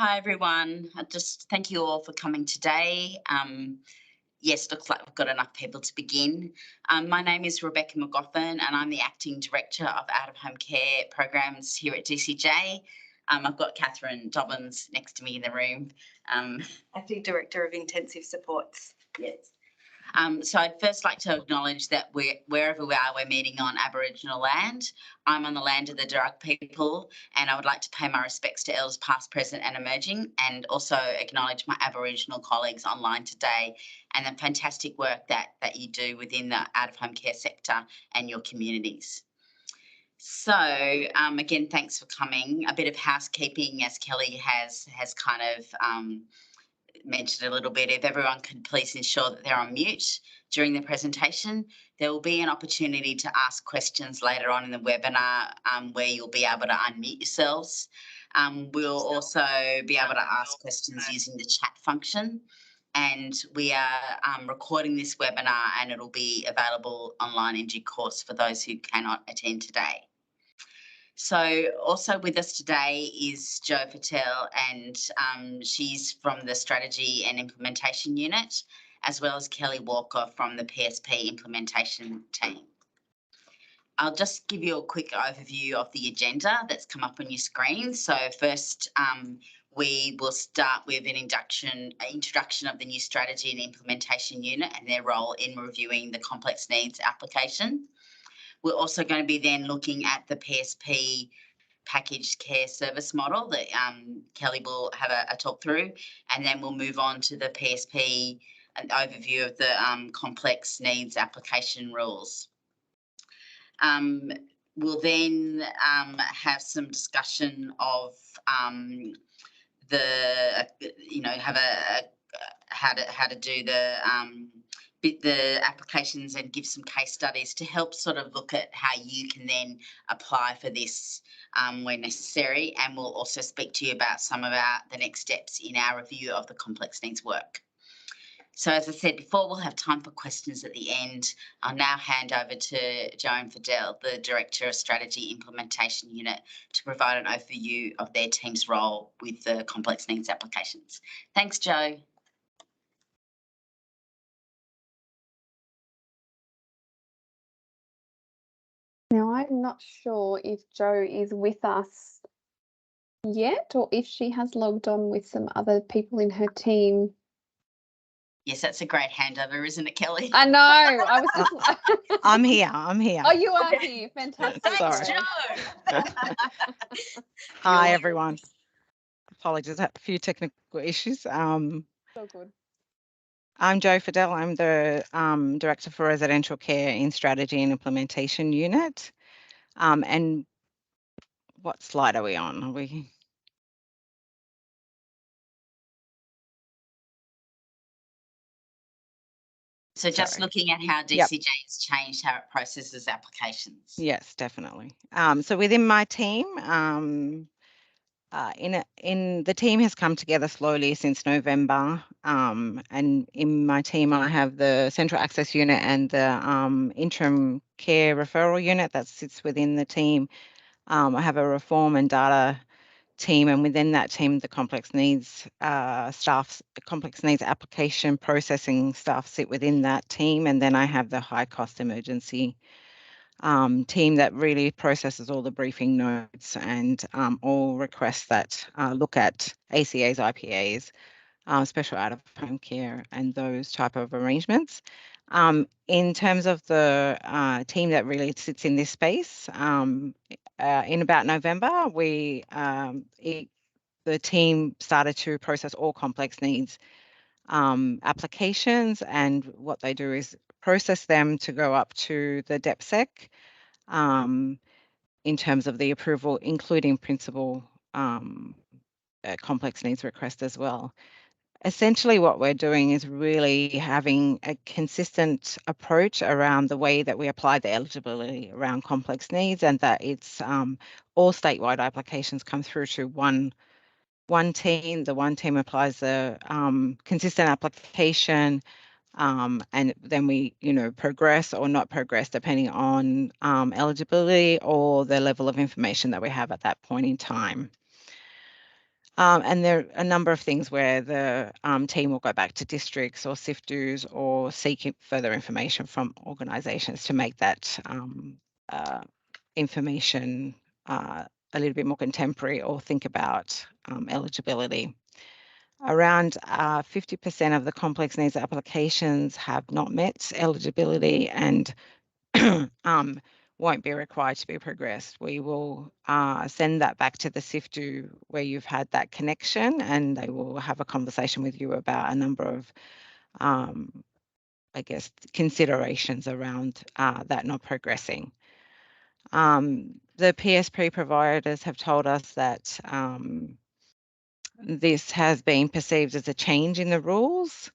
Hi, everyone. I just thank you all for coming today. Yes, looks like we've got enough people to begin. My name is Rebecca McGoffin, and I'm the Acting Director of Out-of-Home Care Programs here at DCJ. I've got Catherine Dobbins next to me in the room. Acting Director of Intensive Supports. Yes. So I'd first like to acknowledge that wherever we are, we're meeting on Aboriginal land. I'm on the land of the Darug people, and I would like to pay my respects to elders past, present and emerging, and also acknowledge my Aboriginal colleagues online today and the fantastic work that you do within the out-of-home care sector and your communities. So again, thanks for coming. A bit of housekeeping, as Kelly has kind of mentioned a little bit. If everyone could please ensure that they're on mute during the presentation. There will be an opportunity to ask questions later on in the webinar where you'll be able to unmute yourselves. We'll also be able to ask questions using the chat function. And we are recording this webinar, and it'll be available online in due course for those who cannot attend today. So also with us today is Jo Patel, and she's from the Strategy and Implementation Unit, as well as Kelly Walker from the PSP Implementation Team. I'll just give you a quick overview of the agenda that's come up on your screen. So first, we will start with an introduction of the new Strategy and Implementation Unit and their role in reviewing the complex needs application. We're also going to be then looking at the PSP packaged care service model that Kelly will have a talk through, and then we'll move on to the PSP, an overview of the complex needs application rules. We'll then have some discussion of how to do the applications and give some case studies to help sort of look at how you can then apply for this where necessary. And we'll also speak to you about some of the next steps in our review of the complex needs work. So as I said before, we'll have time for questions at the end. I'll now hand over to Joan Fidel, the Director of Strategy Implementation Unit, to provide an overview of their team's role with the complex needs applications. Thanks, Jo. Now, I'm not sure if Jo is with us yet or if she has logged on with some other people in her team. Yes, that's a great handover, isn't it, Kelly? I know. I was just... I'm here. Oh, you are here. Fantastic. Thanks, Jo. Hi, everyone. Apologies, I had a few technical issues. So good. I'm Jo Fidel. I'm the Director for Residential Care in Strategy and Implementation Unit. And what slide are we on? Are we... So just looking at how DCJ has changed how it processes applications. Yes, definitely. So within my team, the team has come together slowly since November, and in my team I have the Central Access Unit and the Interim Care Referral Unit that sits within the team. I have a Reform and Data team, and within that team the complex needs complex needs application processing staff sit within that team, and then I have the high cost emergency team that really processes all the briefing notes and all requests that look at ACAs, IPAs, special out-of-home care and those type of arrangements. In terms of the team that really sits in this space, in about November, the team started to process all complex needs applications, and what they do is process them to go up to the DEPSEC in terms of the approval, including principal complex needs request as well. Essentially what we're doing is really having a consistent approach around the way that we apply the eligibility around complex needs, and that it's all statewide applications come through to one team. The one team applies the consistent application, and then we, progress or not progress depending on eligibility or the level of information that we have at that point in time. And there are a number of things where the team will go back to districts or SIFDUs or seek further information from organisations to make that information a little bit more contemporary or think about eligibility. Around 50% of the complex needs applications have not met eligibility and won't be required to be progressed. We will send that back to the SIFDU where you've had that connection, and they will have a conversation with you about a number of, I guess, considerations around that not progressing. The PSP providers have told us that this has been perceived as a change in the rules.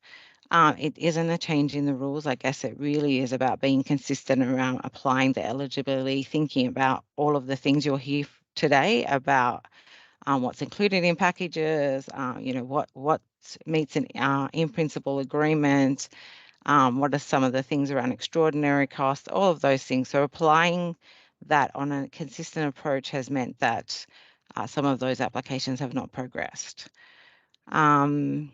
It isn't a change in the rules. I guess it really is about being consistent around applying the eligibility, thinking about all of the things you'll hear today about what's included in packages, you know, what meets an in-principle agreement, what are some of the things around extraordinary costs, all of those things. So applying that on a consistent approach has meant that some of those applications have not progressed. And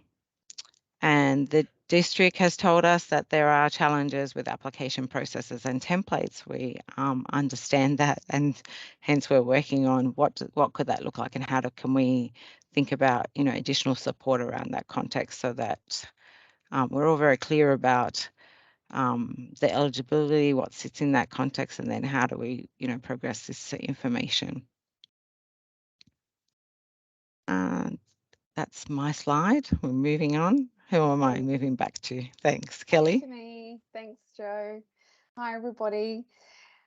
the district has told us that there are challenges with application processes and templates. We understand that, and hence we're working on what could that look like, and how can we think about, you know, additional support around that context, so that we're all very clear about the eligibility, what sits in that context, and then how do we, you know, progress this information. That's my slide. We're moving on. Who am I moving back to? Thanks, Kelly. To me. Thanks, Jo. Hi, everybody.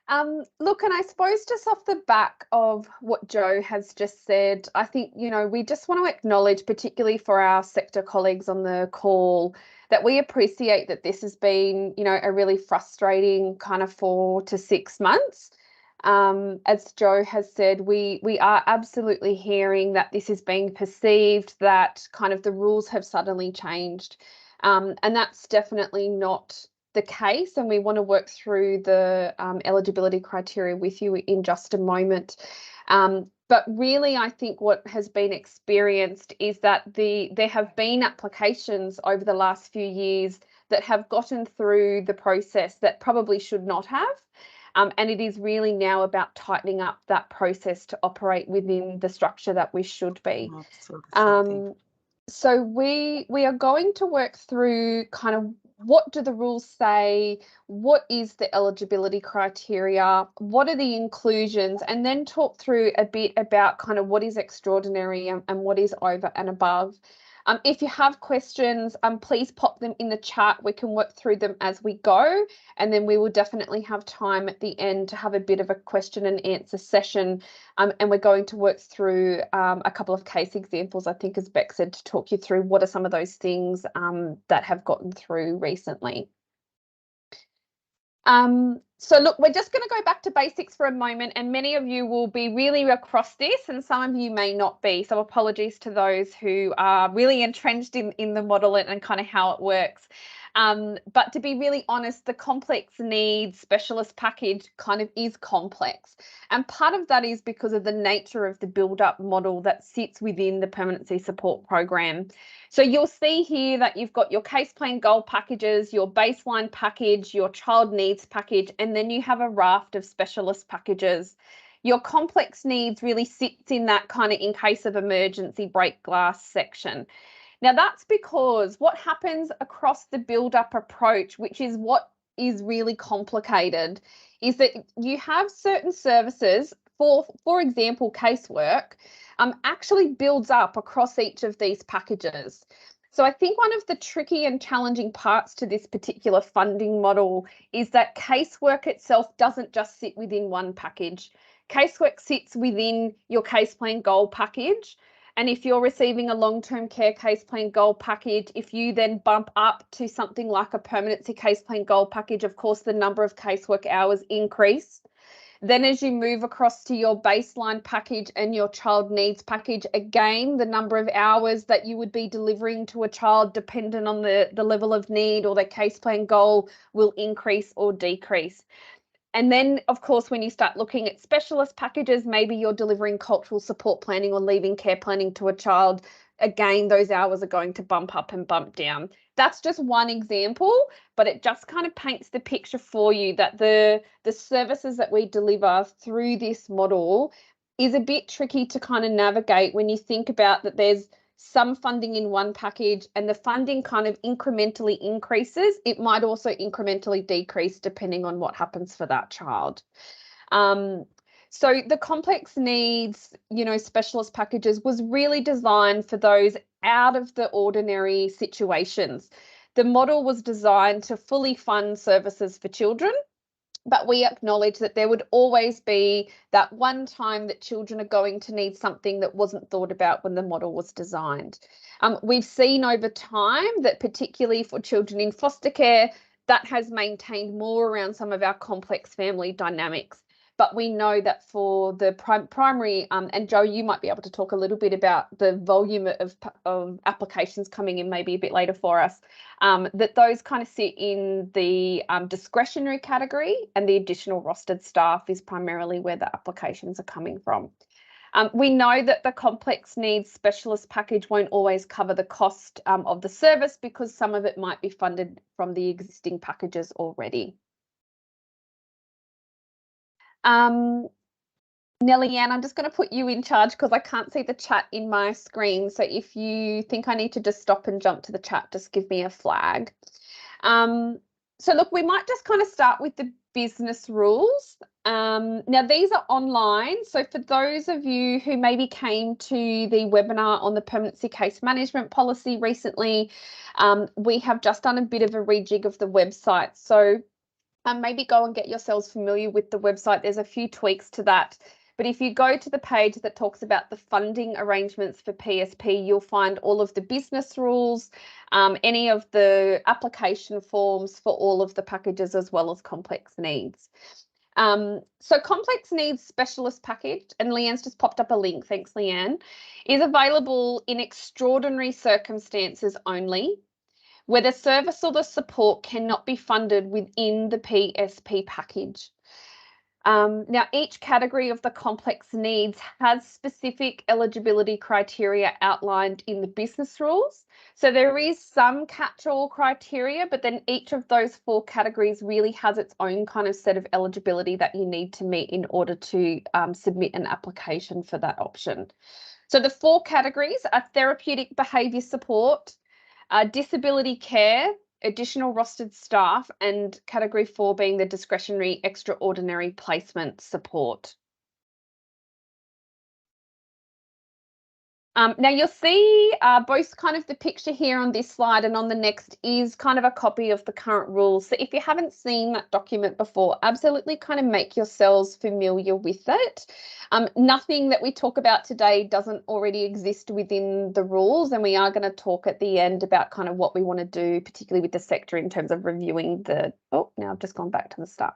Look, and I suppose just off the back of what Jo has just said, I think, you know, we just want to acknowledge, particularly for our sector colleagues on the call, that we appreciate that this has been, you know, a really frustrating kind of 4 to 6 months. As Jo has said, we are absolutely hearing that this is being perceived, that kind of the rules have suddenly changed. And that's definitely not the case. And we want to work through the eligibility criteria with you in just a moment. But really, I think what has been experienced is that there have been applications over the last few years that have gotten through the process that probably should not have. And it is really now about tightening up that process to operate within the structure that we should be. So we are going to work through kind of what do the rules say, what is the eligibility criteria, what are the inclusions, and then talk through a bit about kind of what is extraordinary and what is over and above. If you have questions, please pop them in the chat. We can work through them as we go, and then we will definitely have time at the end to have a bit of a question and answer session. And we're going to work through a couple of case examples, I think, as Beck said, to talk you through what are some of those things that have gotten through recently. So look, we're just going to go back to basics for a moment, and many of you will be really across this and some of you may not be. So apologies to those who are really entrenched in the model and kind of how it works. But to be really honest, the complex needs specialist package kind of is complex. And part of that is because of the nature of the build-up model that sits within the Permanency Support Program. So you'll see here that you've got your case plan goal packages, your baseline package, your child needs package, and then you have a raft of specialist packages. Your complex needs really sits in that kind of in case of emergency break glass section. Now, that's because what happens across the build-up approach, which is what is really complicated, is that you have certain services, for example, casework, actually builds up across each of these packages. So I think one of the tricky and challenging parts to this particular funding model is that casework itself doesn't just sit within one package. Casework sits within your case plan goal package. And if you're receiving a long-term care case plan goal package, if you then bump up to something like a permanency case plan goal package, of course, the number of casework hours increase. Then as you move across to your baseline package and your child needs package, again, the number of hours that you would be delivering to a child dependent on the level of need or the case plan goal will increase or decrease. And then, of course, when you start looking at specialist packages, maybe you're delivering cultural support planning or leaving care planning to a child. Again, those hours are going to bump up and bump down. That's just one example, but it just kind of paints the picture for you that the services that we deliver through this model is a bit tricky to kind of navigate when you think about that there's some funding in one package and the funding kind of incrementally increases. It might also incrementally decrease depending on what happens for that child. So the complex needs, specialist packages was really designed for those out of the ordinary situations. The model was designed to fully fund services for children, but we acknowledge that there would always be that one time that children are going to need something that wasn't thought about when the model was designed. We've seen over time that particularly for children in foster care, that has maintained more around some of our complex family dynamics. But we know that for the primary, and Jo, you might be able to talk a little bit about the volume of applications coming in maybe a bit later for us, that those kind of sit in the discretionary category, and the additional rostered staff is primarily where the applications are coming from. We know that the complex needs specialist package won't always cover the cost of the service because some of it might be funded from the existing packages already. Nellie-Ann, I'm just going to put you in charge because I can't see the chat in my screen. So if you think I need to just stop and jump to the chat, just give me a flag. So look, we might just kind of start with the business rules. Now, these are online. So for those of you who maybe came to the webinar on the permanency case management policy recently, we have just done a bit of a rejig of the website. So maybe go and get yourselves familiar with the website. There's a few tweaks to that. But if you go to the page that talks about the funding arrangements for PSP, you'll find all of the business rules, any of the application forms for all of the packages, as well as complex needs. So complex needs specialist package, and Leanne's just popped up a link, thanks Leanne, is available in extraordinary circumstances only, where the service or the support cannot be funded within the PSP package. Now, each category of the complex needs has specific eligibility criteria outlined in the business rules. So there is some catch-all criteria, but then each of those 4 categories really has its own kind of set of eligibility that you need to meet in order to submit an application for that option. So the 4 categories are therapeutic behaviour support, disability care, additional rostered staff, and category 4 being the discretionary extraordinary placement support. Now you'll see both kind of the picture here on this slide and on the next is kind of a copy of the current rules. So if you haven't seen that document before, absolutely kind of make yourselves familiar with it. Nothing that we talk about today doesn't already exist within the rules, and we are going to talk at the end about kind of what we want to do, particularly with the sector in terms of reviewing the, oh, now I've just gone back to the start.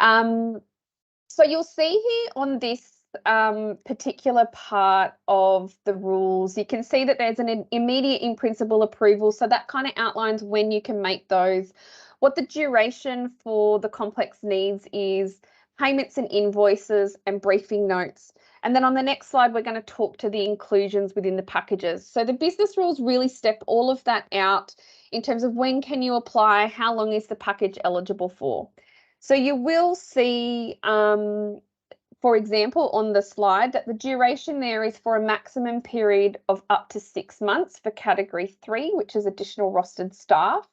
So you'll see here on this particular part of the rules, you can see that there's an immediate in principle approval. So that kind of outlines when you can make those, what the duration for the complex needs is, payments and invoices, and briefing notes. And then on the next slide, we're going to talk to the inclusions within the packages. So the business rules really step all of that out in terms of when can you apply, how long is the package eligible for. So you will see, for example, on the slide that the duration there is for a maximum period of up to 6 months for category 3, which is additional rostered staff,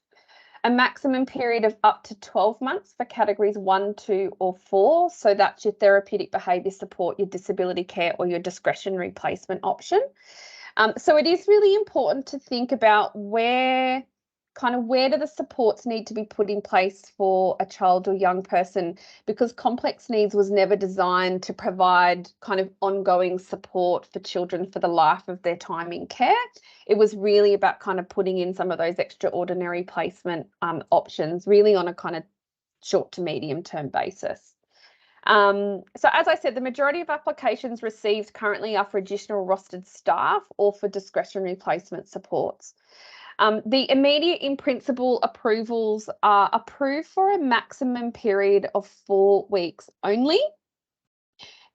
a maximum period of up to 12 months for categories 1, 2, or 4. So that's your therapeutic behaviour support, your disability care, or your discretionary placement option. So it is really important to think about where do the supports need to be put in place for a child or young person, because complex needs was never designed to provide kind of ongoing support for children for the life of their time in care. It was really about kind of putting in some of those extraordinary placement options, really on a kind of short to medium term basis. So as I said, the majority of applications received currently are for additional rostered staff or for discretionary placement supports. The immediate in principle approvals are approved for a maximum period of 4 weeks only,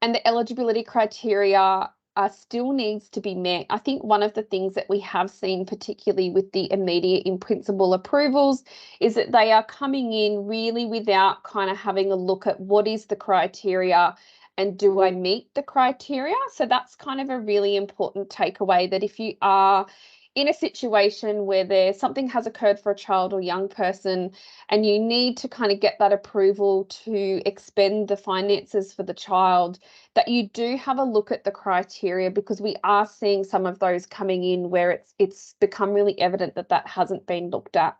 and the eligibility criteria still needs to be met. I think one of the things that we have seen, particularly with the immediate in principle approvals, is that they are coming in really without kind of having a look at what is the criteria and do I meet the criteria. So that's kind of a really important takeaway, that if you are in a situation where something has occurred for a child or young person and you need to kind of get that approval to expend the finances for the child, that you do have a look at the criteria, because we are seeing some of those coming in where it's become really evident that that hasn't been looked at.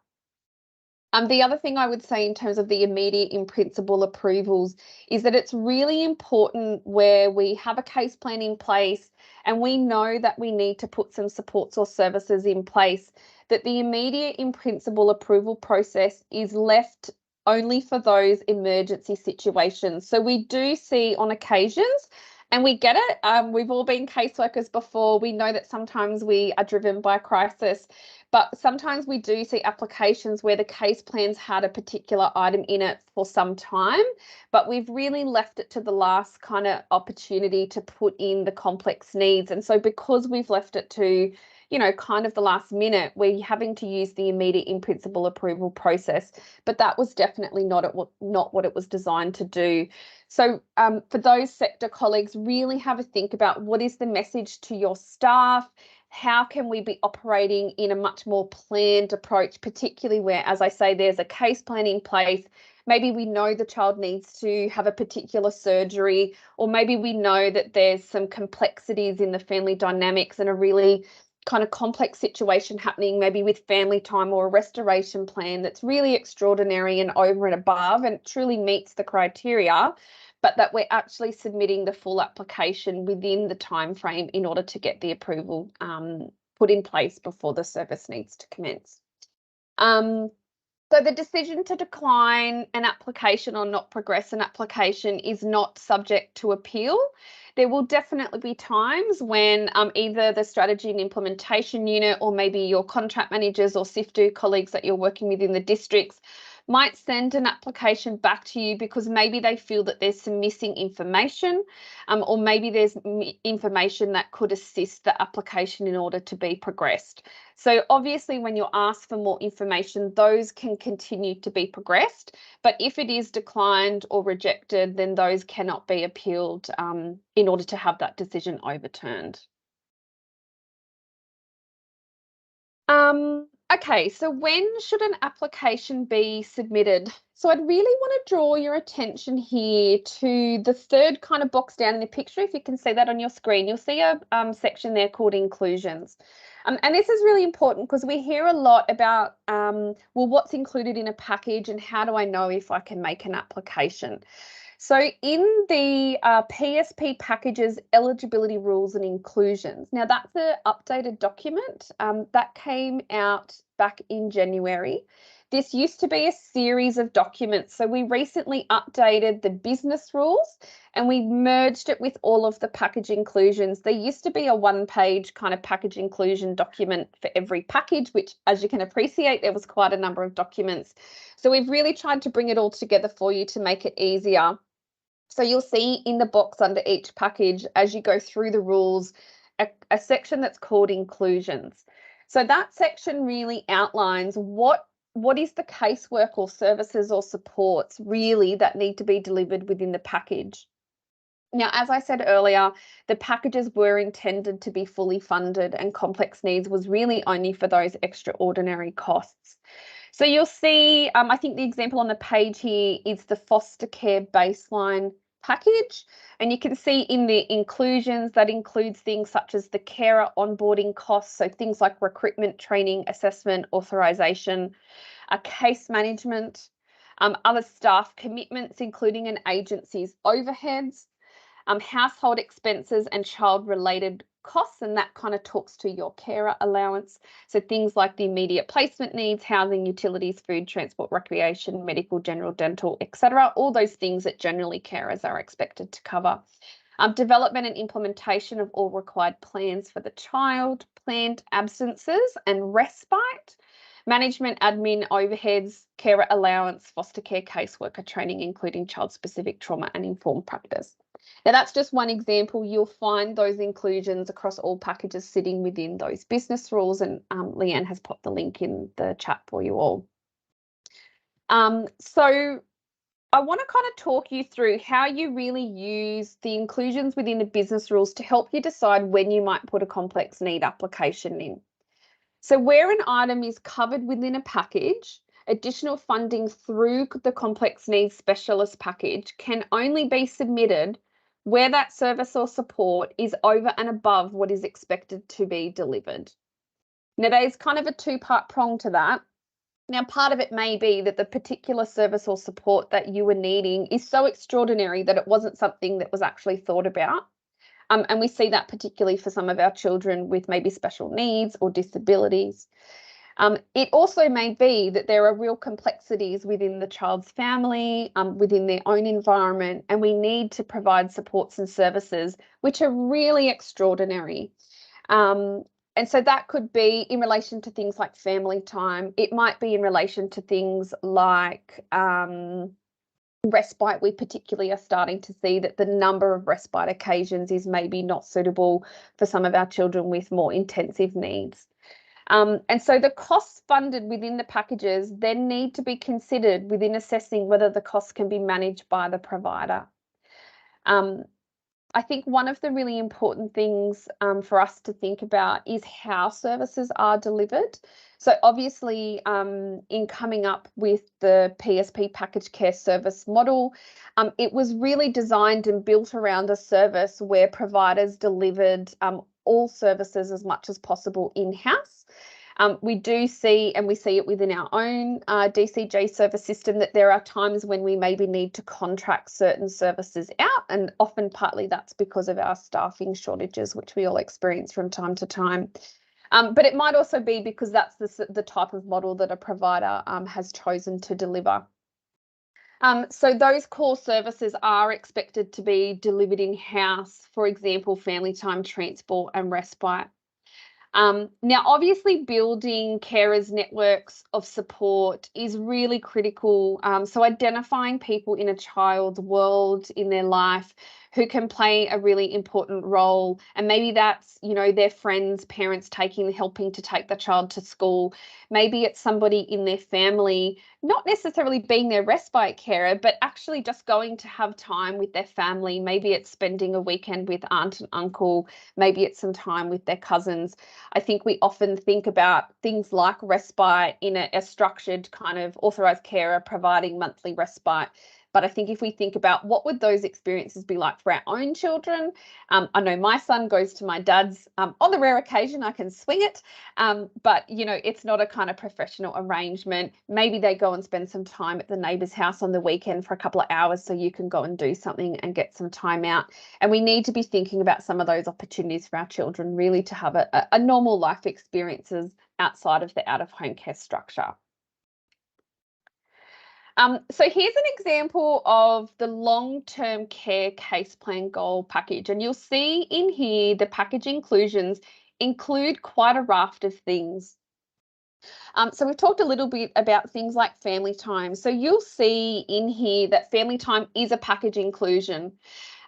The other thing I would say in terms of the immediate in principle approvals is that it's really important where we have a case plan in place and we know that we need to put some supports or services in place, that the immediate in principle approval process is left only for those emergency situations. So we do see on occasions, and we get it, we've all been caseworkers before, we know that sometimes we are driven by crisis, but sometimes we do see applications where the case plan's had a particular item in it for some time, but we've really left it to the last kind of opportunity to put in the complex needs. And so because we've left it to, you know, kind of the last minute, we're having to use the immediate in principle approval process, but that was definitely not what it was designed to do. So for those sector colleagues, really have a think about what is the message to your staff. How can we be operating in a much more planned approach, particularly where, as I say, there's a case plan in place. Maybe we know the child needs to have a particular surgery, or maybe we know that there's some complexities in the family dynamics and a really kind of complex situation happening, maybe with family time or a restoration plan that's really extraordinary and over and above and truly meets the criteria, but that we're actually submitting the full application within the time frame in order to get the approval put in place before the service needs to commence. So the decision to decline an application or not progress an application is not subject to appeal. There will definitely be times when either the strategy and implementation unit or maybe your contract managers or SIFDU colleagues that you're working with in the districts might send an application back to you because maybe they feel that there's some missing information, or maybe there's information that could assist the application in order to be progressed. So obviously when you're asked for more information, those can continue to be progressed, but if it is declined or rejected, then those cannot be appealed in order to have that decision overturned. Okay, so when should an application be submitted? So I'd really want to draw your attention here to the third kind of box down in the picture. If you can see that on your screen, you'll see a section there called inclusions. And this is really important because we hear a lot about, well, what's included in a package and how do I know if I can make an application? So in the PSP packages, eligibility rules and inclusions. Now that's an updated document that came out back in January. This used to be a series of documents. So we recently updated the business rules and we merged it with all of the package inclusions. There used to be a one-page kind of package inclusion document for every package, which, as you can appreciate, there was quite a number of documents. So we've really tried to bring it all together for you to make it easier. So you'll see in the box under each package, as you go through the rules, a section that's called inclusions. So that section really outlines what is the casework or services or supports really that need to be delivered within the package. Now, as I said earlier, the packages were intended to be fully funded and complex needs was really only for those extraordinary costs. So you'll see, I think the example on the page here is the foster care baseline package. And you can see in the inclusions that includes things such as the carer onboarding costs, so things like recruitment, training, assessment, authorisation, case management, other staff commitments, including an agency's overheads, household expenses and child-related costs, and that kind of talks to your carer allowance. So things like the immediate placement needs, housing, utilities, food, transport, recreation, medical, general, dental, etc. All those things that generally carers are expected to cover. Development and implementation of all required plans for the child, planned absences and respite, management admin overheads, carer allowance, foster care caseworker training, including child-specific trauma and informed practice. Now, that's just one example. You'll find those inclusions across all packages sitting within those business rules, and Leanne has popped the link in the chat for you all. So I want to kind of talk you through how you really use the inclusions within the business rules to help you decide when you might put a complex need application in. So where an item is covered within a package, additional funding through the complex needs specialist package can only be submitted where that service or support is over and above what is expected to be delivered. Now, there's kind of a two-part prong to that. Now, part of it may be that the particular service or support that you were needing is so extraordinary that it wasn't something that was actually thought about. And we see that particularly for some of our children with maybe special needs or disabilities. It also may be that there are real complexities within the child's family, within their own environment, and we need to provide supports and services which are really extraordinary. And so that could be in relation to things like family time. It might be in relation to things like respite. We particularly are starting to see that the number of respite occasions is maybe not suitable for some of our children with more intensive needs. And so the costs funded within the packages then need to be considered within assessing whether the costs can be managed by the provider. I think one of the really important things for us to think about is how services are delivered. So obviously, in coming up with the PSP package care service model, it was really designed and built around a service where providers delivered all services as much as possible in-house. We do see, and we see it within our own DCJ service system, that there are times when we maybe need to contract certain services out, and often partly that's because of our staffing shortages, which we all experience from time to time. But it might also be because that's the type of model that a provider has chosen to deliver. So those core services are expected to be delivered in-house, for example, family time, transport and respite. Now, obviously, building carers' networks of support is really critical. So identifying people in a child's world, in their life, who can play a really important role. And maybe that's, you know, their friends, parents helping to take the child to school. Maybe it's somebody in their family, not necessarily being their respite carer, but actually just going to have time with their family. Maybe it's spending a weekend with aunt and uncle. Maybe it's some time with their cousins. I think we often think about things like respite in a structured kind of authorised carer providing monthly respite. But I think if we think about what would those experiences be like for our own children, I know my son goes to my dad's on the rare occasion I can swing it, but you know, it's not a kind of professional arrangement. Maybe they go and spend some time at the neighbour's house on the weekend for a couple of hours so you can go and do something and get some time out. And we need to be thinking about some of those opportunities for our children really to have a normal life experiences outside of the out-of-home care structure. So here's an example of the long-term care case plan goal package. And you'll see in here the package inclusions include quite a raft of things. So we've talked a little bit about things like family time. So you'll see in here that family time is a package inclusion.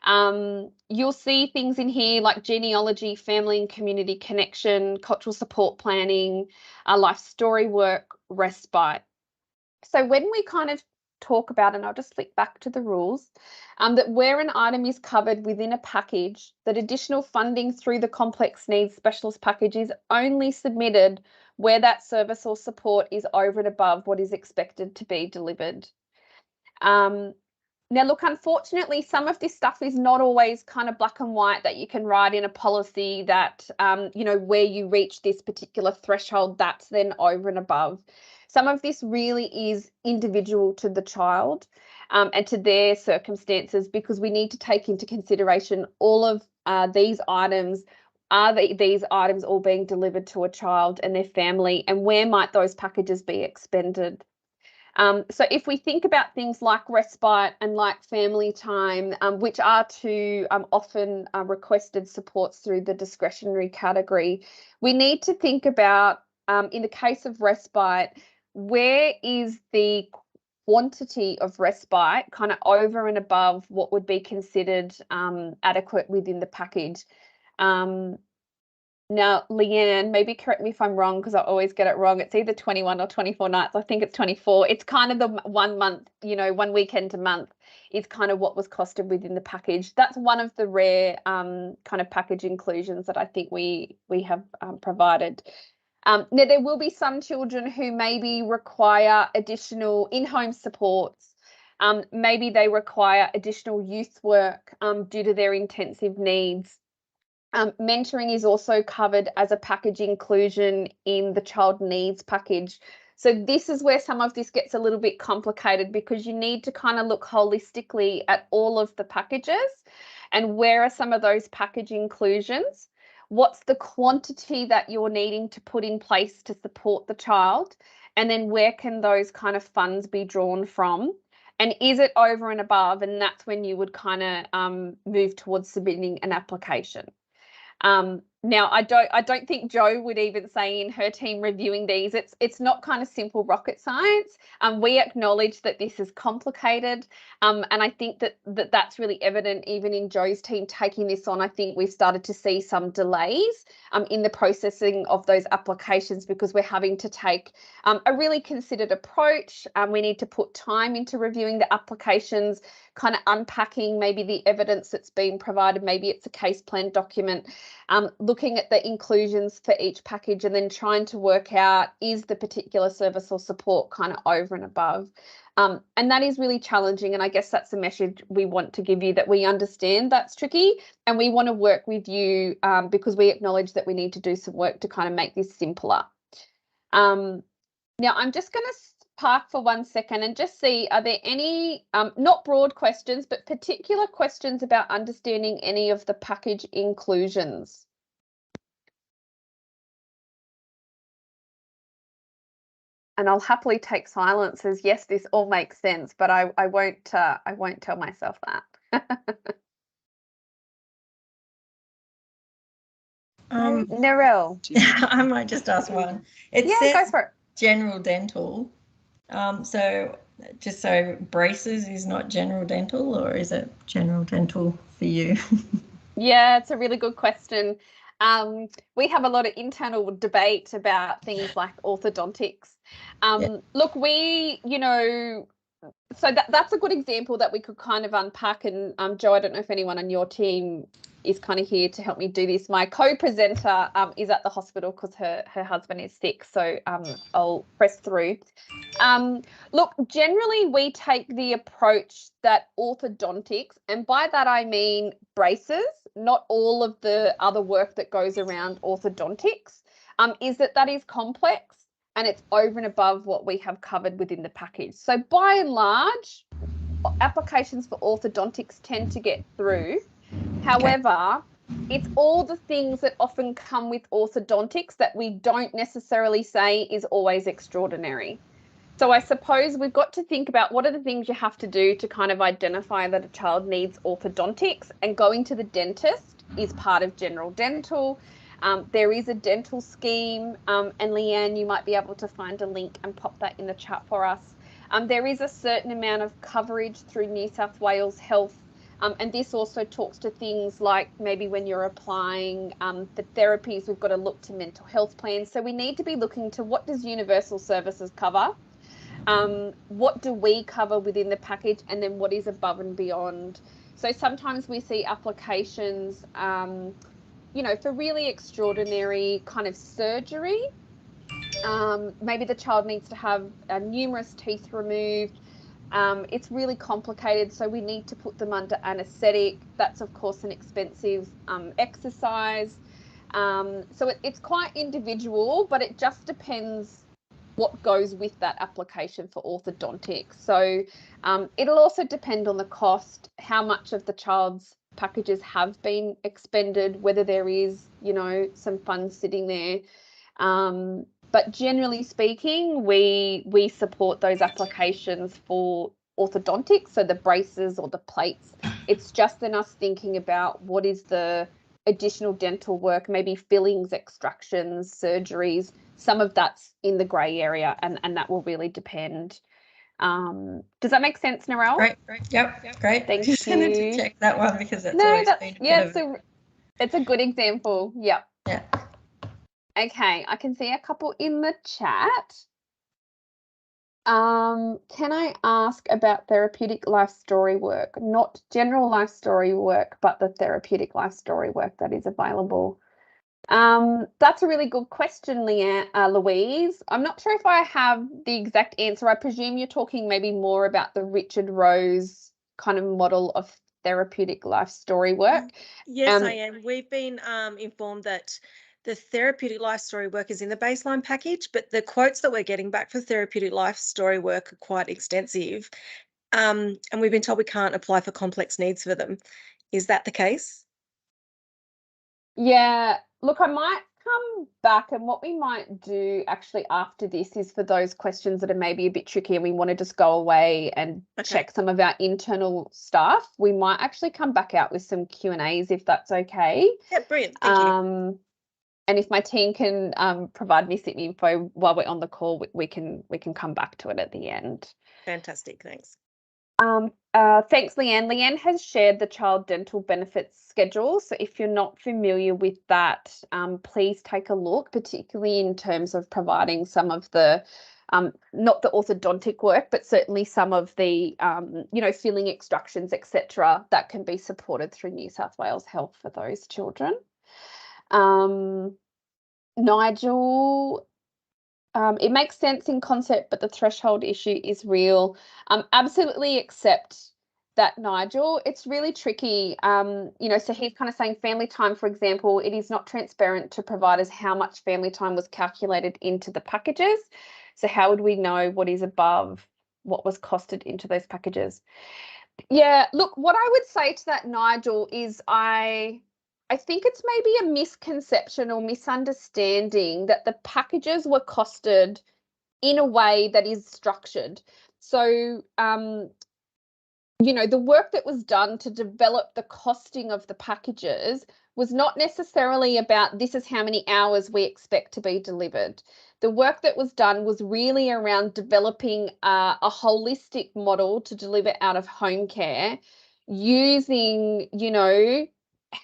You'll see things in here like genealogy, family and community connection, cultural support planning, life story work, respite. So when we kind of talk about, and I'll just flick back to the rules, that where an item is covered within a package, that additional funding through the complex needs specialist package is only submitted where that service or support is over and above what is expected to be delivered. Now, look, unfortunately, some of this stuff is not always kind of black and white that you can write in a policy that, you know, where you reach this particular threshold, that's then over and above. Some of this really is individual to the child and to their circumstances, because we need to take into consideration all of these items. Are these items all being delivered to a child and their family, and where might those packages be expended? So if we think about things like respite and like family time, which are two often requested supports through the discretionary category, we need to think about, in the case of respite, where is the quantity of respite kind of over and above what would be considered adequate within the package. Now, Leanne, maybe correct me if I'm wrong, because I always get it wrong. It's either 21 or 24 nights. I think it's 24. It's kind of the 1 month, 1 weekend a month is kind of what was costed within the package. That's one of the rare kind of package inclusions that I think we have provided. Now, there will be some children who maybe require additional in-home supports. Maybe they require additional youth work due to their intensive needs. Mentoring is also covered as a package inclusion in the child needs package. So this is where some of this gets a little bit complicated, because you need to kind of look holistically at all of the packages and where are some of those package inclusions. What's the quantity that you're needing to put in place to support the child? And then where can those kind of funds be drawn from? And is it over and above? And that's when you would kind of move towards submitting an application. Now, I don't think Jo would even say in her team reviewing these, it's not kind of simple rocket science. We acknowledge that this is complicated, and I think that's really evident even in Jo's team taking this on. I think we've started to see some delays in the processing of those applications, because we're having to take a really considered approach. We need to put time into reviewing the applications, kind of unpacking maybe the evidence that's been provided. Maybe it's a case plan document, looking at the inclusions for each package, and then trying to work out, is the particular service or support kind of over and above? And that is really challenging. And I guess that's the message we want to give you, that we understand that's tricky and we want to work with you because we acknowledge that we need to do some work to kind of make this simpler. Now, I'm just going to park for 1 second and just see, are there any, not broad questions, but particular questions about understanding any of the package inclusions? And I'll happily take silence as yes, this all makes sense, but I won't tell myself that. Narelle. I might just ask one. It says go for it. General dental. So just so braces is not general dental, or is it general dental for you? Yeah, it's a really good question. We have a lot of internal debate about things like orthodontics. Look, so that's a good example that we could kind of unpack. And Jo, I don't know if anyone on your team is kind of here to help me do this. My co-presenter is at the hospital because her husband is sick, so I'll press through. Look, generally we take the approach that orthodontics, and by that I mean braces, not all of the other work that goes around orthodontics, is that is complex and it's over and above what we have covered within the package. So by and large, applications for orthodontics tend to get through. However, it's all the things that often come with orthodontics that we don't necessarily say is always extraordinary. So I suppose we've got to think about what are the things you have to do to kind of identify that a child needs orthodontics, and going to the dentist is part of general dental. There is a dental scheme, and Leanne, you might be able to find a link and pop that in the chat for us. There is a certain amount of coverage through New South Wales Health, and this also talks to things like maybe when you're applying for therapies, we've got to look to mental health plans. So we need to be looking to what does universal services cover? What do we cover within the package, and then what is above and beyond? So sometimes we see applications, for really extraordinary kind of surgery. Maybe the child needs to have numerous teeth removed. It's really complicated, so we need to put them under anaesthetic. That's, of course, an expensive exercise. So it's quite individual, but it just depends what goes with that application for orthodontics. So it'll also depend on the cost, how much of the child's packages have been expended, whether there is, some funds sitting there. But generally speaking, we support those applications for orthodontics, so the braces or the plates. It's just in us thinking about what is the additional dental work, maybe fillings, extractions, surgeries. Some of that's in the grey area, and that will really depend. Does that make sense, Narelle? Great. Yep. Great. Thank Just wanted to you. check that one because that's No, always that's been a yeah. bit of It's a good example. Yep. yeah. Okay, I can see a couple in the chat. Can I ask about therapeutic life story work? Not general life story work, but the therapeutic life story work that is available. That's a really good question, Louise. I'm not sure if I have the exact answer. I presume you're talking maybe more about the Richard Rose kind of model of therapeutic life story work. Yes, I am. We've been informed that the therapeutic life story work is in the baseline package, but the quotes that we're getting back for therapeutic life story work are quite extensive. And we've been told we can't apply for complex needs for them. Is that the case? Yeah, look, I might come back, and what we might do actually after this is for those questions that are maybe a bit tricky and we want to just go away and check some of our internal stuff, we might actually come back out with some Q&As if that's okay. Yeah, brilliant. Thank you. And if my team can provide me some info while we're on the call, we can come back to it at the end. Fantastic, thanks. Thanks, Leanne. Leanne has shared the child dental benefits schedule. So if you're not familiar with that, please take a look, particularly in terms of providing some of the, not the orthodontic work, but certainly some of the, filling extractions, etc., that can be supported through New South Wales Health for those children. Nigel, it makes sense in concept, but the threshold issue is real. Absolutely accept that, Nigel. It's really tricky. So he's kind of saying family time, for example, it is not transparent to providers how much family time was calculated into the packages. So how would we know what is above what was costed into those packages? Yeah, look, what I would say to that, Nigel, is I think it's maybe a misconception or misunderstanding that the packages were costed in a way that is structured. So, the work that was done to develop the costing of the packages was not necessarily about this is how many hours we expect to be delivered. The work that was done was really around developing a holistic model to deliver out of home care using,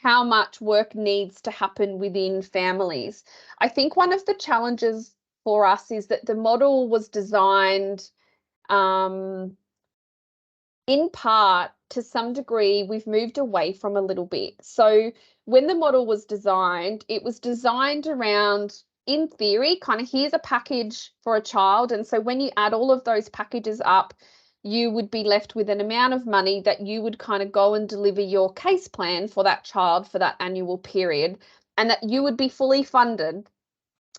how much work needs to happen within families. I think one of the challenges for us is that the model was designed in part, to some degree, we've moved away from a little bit. So when the model was designed, it was designed around, in theory, kind of here's a package for a child. And so when you add all of those packages up, you would be left with an amount of money that you would kind of go and deliver your case plan for that child for that annual period, and that you would be fully funded.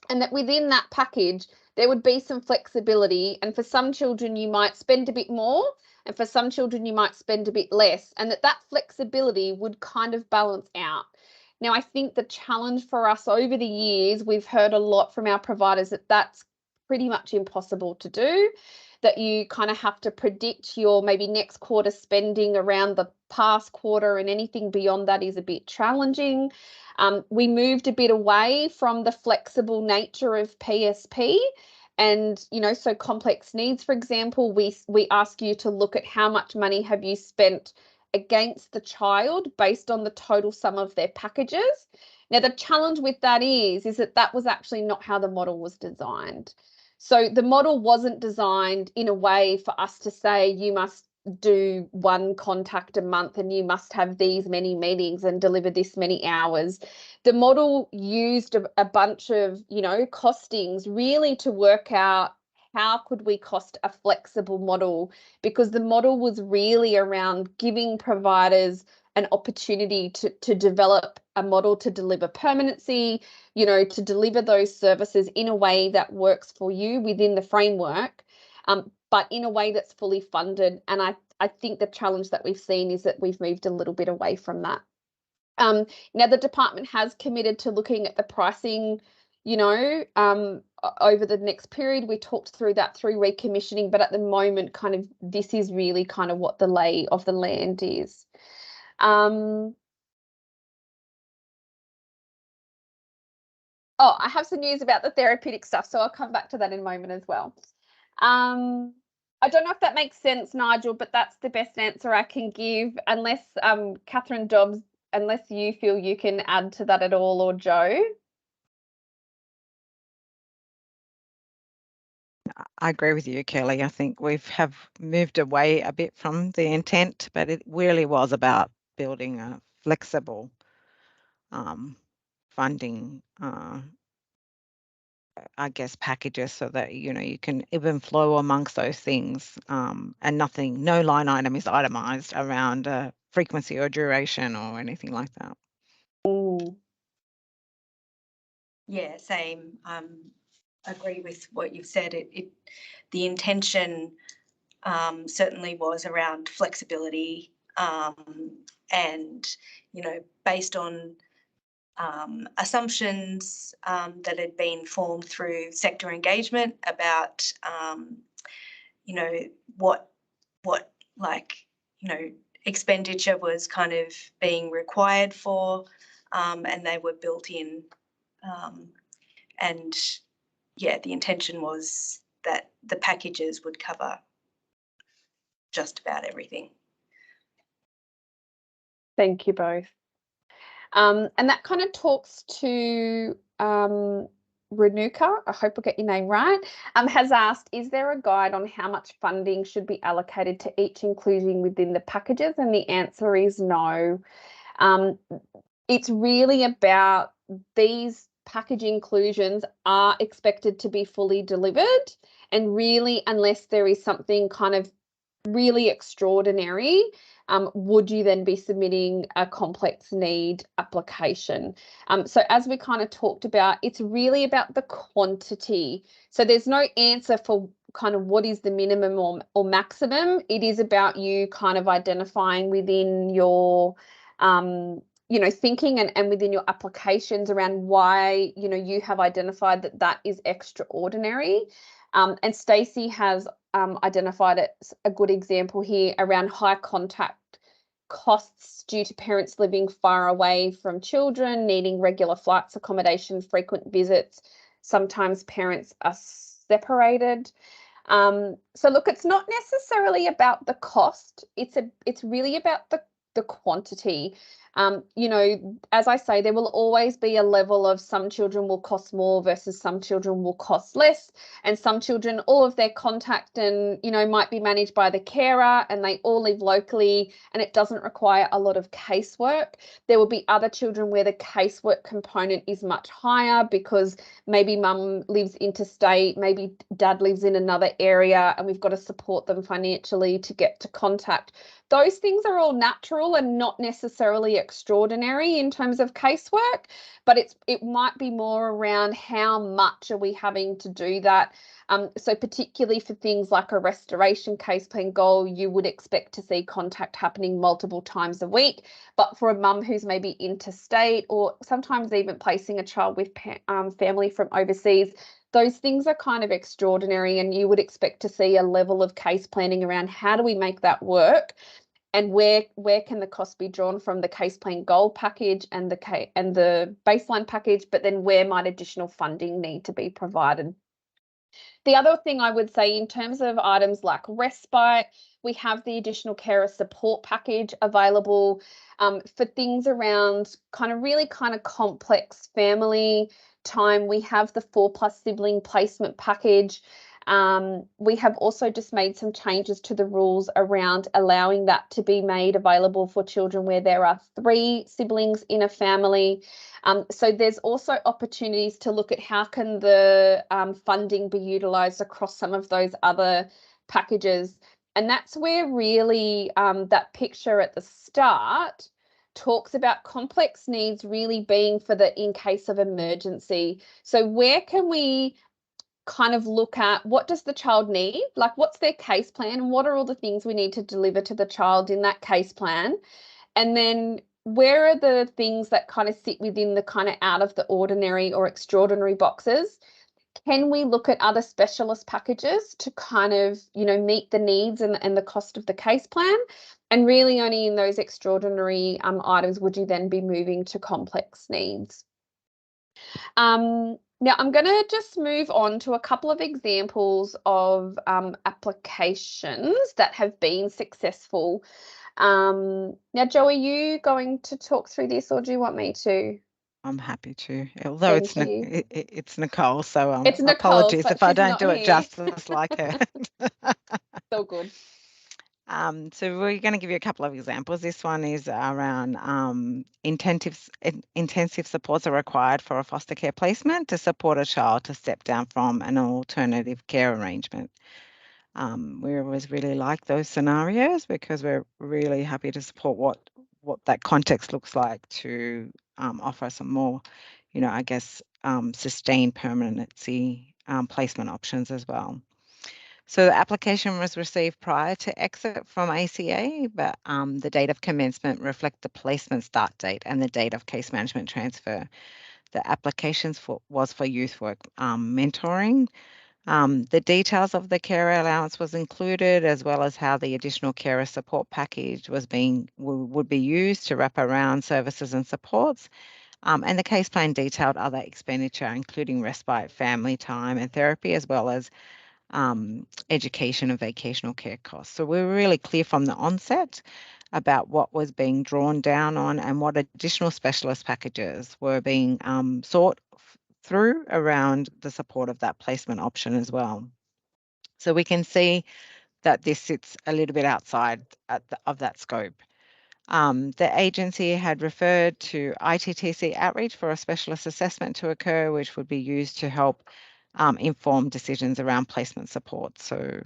And that within that package, there would be some flexibility. And for some children, you might spend a bit more, and for some children, you might spend a bit less, and that flexibility would kind of balance out. Now, I think the challenge for us over the years, we've heard a lot from our providers that that's pretty much impossible to do, that you kind of have to predict your maybe next quarter spending around the past quarter, and anything beyond that is a bit challenging. We moved a bit away from the flexible nature of PSP. And, so complex needs, for example, we ask you to look at how much money have you spent against the child based on the total sum of their packages. Now, the challenge with that is that was actually not how the model was designed. So the model wasn't designed in a way for us to say you must do one contact a month and you must have these many meetings and deliver this many hours. The model used a bunch of, costings really to work out how could we cost a flexible model, because the model was really around giving providers an opportunity to develop a model to deliver permanency, to deliver those services in a way that works for you within the framework, but in a way that's fully funded. And I think the challenge that we've seen is that we've moved a little bit away from that. Now, the department has committed to looking at the pricing, over the next period. We talked through that through recommissioning, but at the moment, kind of this is really kind of what the lay of the land is. Oh, I have some news about the therapeutic stuff, so I'll come back to that in a moment as well. I don't know if that makes sense, Nigel, but that's the best answer I can give, unless Catherine Dobbs, unless you feel you can add to that at all, or Joe. I agree with you, Kelly. I think have moved away a bit from the intent, but it really was about building a flexible funding, I guess, packages so that, you know, you can ebb and flow amongst those things, and no line item is itemized around frequency or duration or anything like that. Yeah, same. Agree with what you've said. The intention certainly was around flexibility, and, you know, based on assumptions that had been formed through sector engagement about, you know, what expenditure was kind of being required for, and they were built in. And yeah, the intention was that the packages would cover just about everything. Thank you both. And that kind of talks to Renuka, I hope I get your name right, has asked, is there a guide on how much funding should be allocated to each inclusion within the packages? And the answer is no. It's really about these package inclusions are expected to be fully delivered, and really, unless there is something kind of really extraordinary, would you then be submitting a complex need application? So as we kind of talked about, it's really about the quantity. So there's no answer for kind of what is the minimum or maximum. It is about you kind of identifying within your you know, thinking and within your applications around why, you know, you have identified that that is extraordinary. And Stacey has identified it, a good example here around high contact costs due to parents living far away from children, needing regular flights, accommodation, frequent visits. Sometimes parents are separated. So look, it's not necessarily about the cost. It's really about the quantity. You know, as I say, there will always be a level of some children will cost more versus some children will cost less. And some children, all of their contact and, you know, might be managed by the carer and they all live locally and it doesn't require a lot of casework. There will be other children where the casework component is much higher because maybe mum lives interstate, maybe dad lives in another area and we've got to support them financially to get to contact. Those things are all natural and not necessarily extraordinary in terms of casework, but it might be more around how much are we having to do that. So particularly for things like a restoration case plan goal, you would expect to see contact happening multiple times a week. But for a mum who's maybe interstate or sometimes even placing a child with family from overseas, those things are kind of extraordinary, and you would expect to see a level of case planning around how do we make that work, and where can the cost be drawn from the case plan goal package and the baseline package, but then where might additional funding need to be provided. The other thing I would say in terms of items like respite, we have the additional carer support package available for things around really complex family time. We have the 4+ sibling placement package. We have also just made some changes to the rules around allowing that to be made available for children where there are 3 siblings in a family. So there's also opportunities to look at how can the funding be utilised across some of those other packages. And that's where really that picture at the start talks about complex needs really being for the in case of emergency. So where can we kind of look at what does the child need, like what's their case plan and what are all the things we need to deliver to the child in that case plan, and then where are the things that kind of sit within the kind of out of the ordinary or extraordinary boxes can we look at other specialist packages to kind of, you know, meet the needs and the cost of the case plan? And really only in those extraordinary items would you then be moving to complex needs. Now, I'm going to just move on to a couple of examples of applications that have been successful. Now, Jo, are you going to talk through this, or do you want me to? I'm happy to, although it's it's Nicole, so it's Nicole, apologies but if I she's don't not do it here. justice like her. So good. So we're going to give you a couple of examples. This one is around intensive supports are required for a foster care placement to support a child to step down from an alternative care arrangement. We always really like those scenarios because we're really happy to support what that context looks like to offer some more, you know, I guess, sustained permanency placement options as well. So the application was received prior to exit from ACA, but the date of commencement reflect the placement start date and the date of case management transfer. The applications was for youth work mentoring. The details of the carer allowance was included, as well as how the additional carer support package would be used to wrap around services and supports. And the case plan detailed other expenditure, including respite, family time, and therapy, as well as education and vocational care costs. So we were really clear from the onset about what was being drawn down on and what additional specialist packages were being sought through around the support of that placement option as well. So we can see that this sits a little bit outside of that scope. The agency had referred to ITTC outreach for a specialist assessment to occur, which would be used to help inform decisions around placement support. So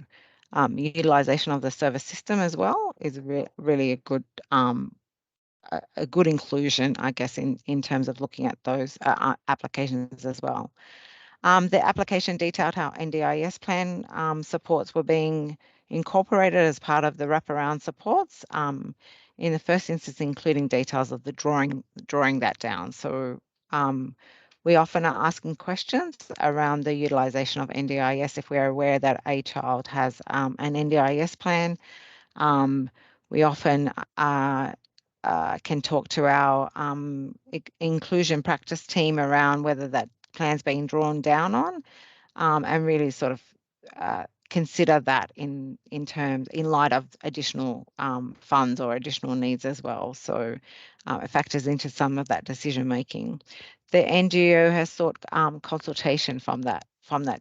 utilisation of the service system as well is really a good inclusion, I guess, in terms of looking at those applications as well. The application detailed how NDIS plan supports were being incorporated as part of the wraparound supports. In the first instance, including details of the drawing that down. So we often are asking questions around the utilisation of NDIS if we are aware that a child has an NDIS plan. We often can talk to our inclusion practice team around whether that plan's being drawn down on, and really sort of consider that in light of additional funds or additional needs as well. So it factors into some of that decision making. The NGO has sought consultation from that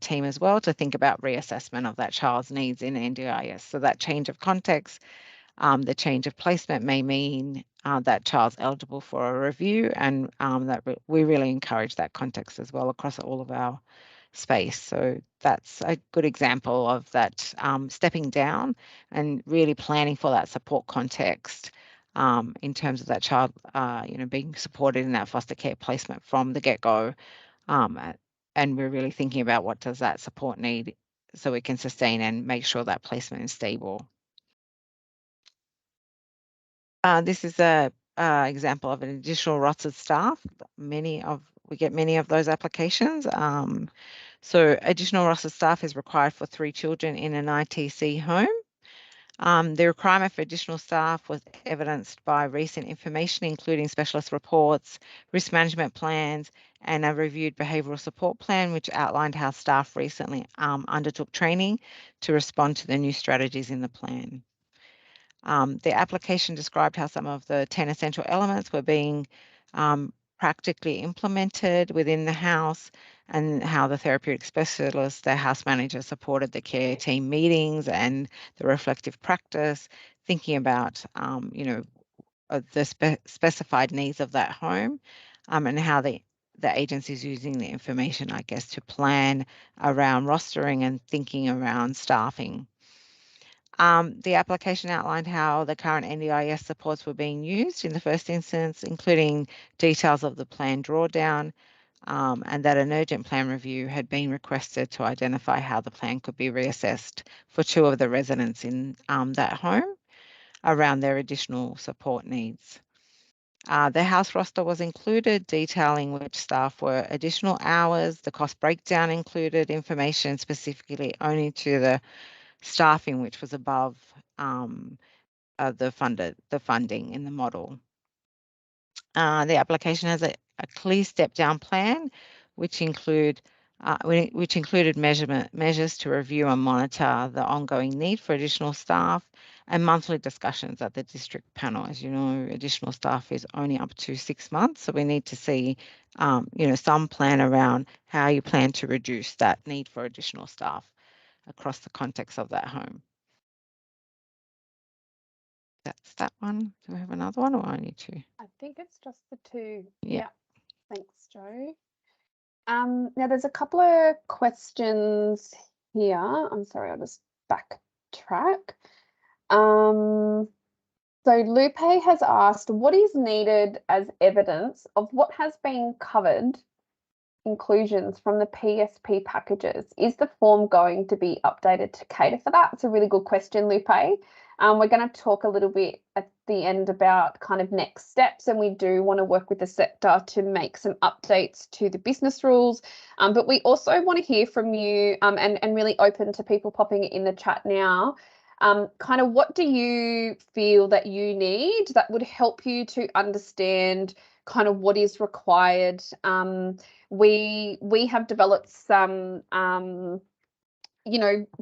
team as well to think about reassessment of that child's needs in NDIS. So that change of context, the change of placement may mean that child's eligible for a review, and that we really encourage that context as well across all of our space. So that's a good example of that stepping down and really planning for that support context in terms of that child, being supported in that foster care placement from the get-go. And we're really thinking about what does that support need so we can sustain and make sure that placement is stable. This is a example of an additional rostered staff. We get many of those applications. So additional rostered staff is required for 3 children in an ITC home. The requirement for additional staff was evidenced by recent information, including specialist reports, risk management plans, and a reviewed behavioural support plan, which outlined how staff recently undertook training to respond to the new strategies in the plan. The application described how some of the 10 essential elements were being practically implemented within the house, and how the therapeutic specialist, the house manager, supported the care team meetings and the reflective practice, thinking about the specified needs of that home, and how the agency is using the information, I guess, to plan around rostering and thinking around staffing. The application outlined how the current NDIS supports were being used in the first instance, including details of the plan drawdown, and that an urgent plan review had been requested to identify how the plan could be reassessed for 2 of the residents in that home around their additional support needs. The house roster was included, detailing which staff were additional hours. The cost breakdown included information specifically only to the staffing, which was above the funding in the model. The application has a clear step-down plan, which included measures to review and monitor the ongoing need for additional staff and monthly discussions at the district panel. As you know, additional staff is only up to 6 months, so we need to see, some plan around how you plan to reduce that need for additional staff across the context of that home. That's that one. Do we have another one, or I need to? I think it's just the two. Yeah. Thanks, Jo. Now there's a couple of questions here. I'm sorry, I'll just backtrack. So Lupe has asked, what is needed as evidence of what has been covered inclusions from the PSP packages? Is the form going to be updated to cater for that? It's a really good question, Lupe. We're going to talk a little bit at the end about kind of next steps, and we do want to work with the sector to make some updates to the business rules. But we also want to hear from you, and really open to people popping it in the chat now. Kind of what do you feel that you need that would help you to understand kind of what is required? We have developed some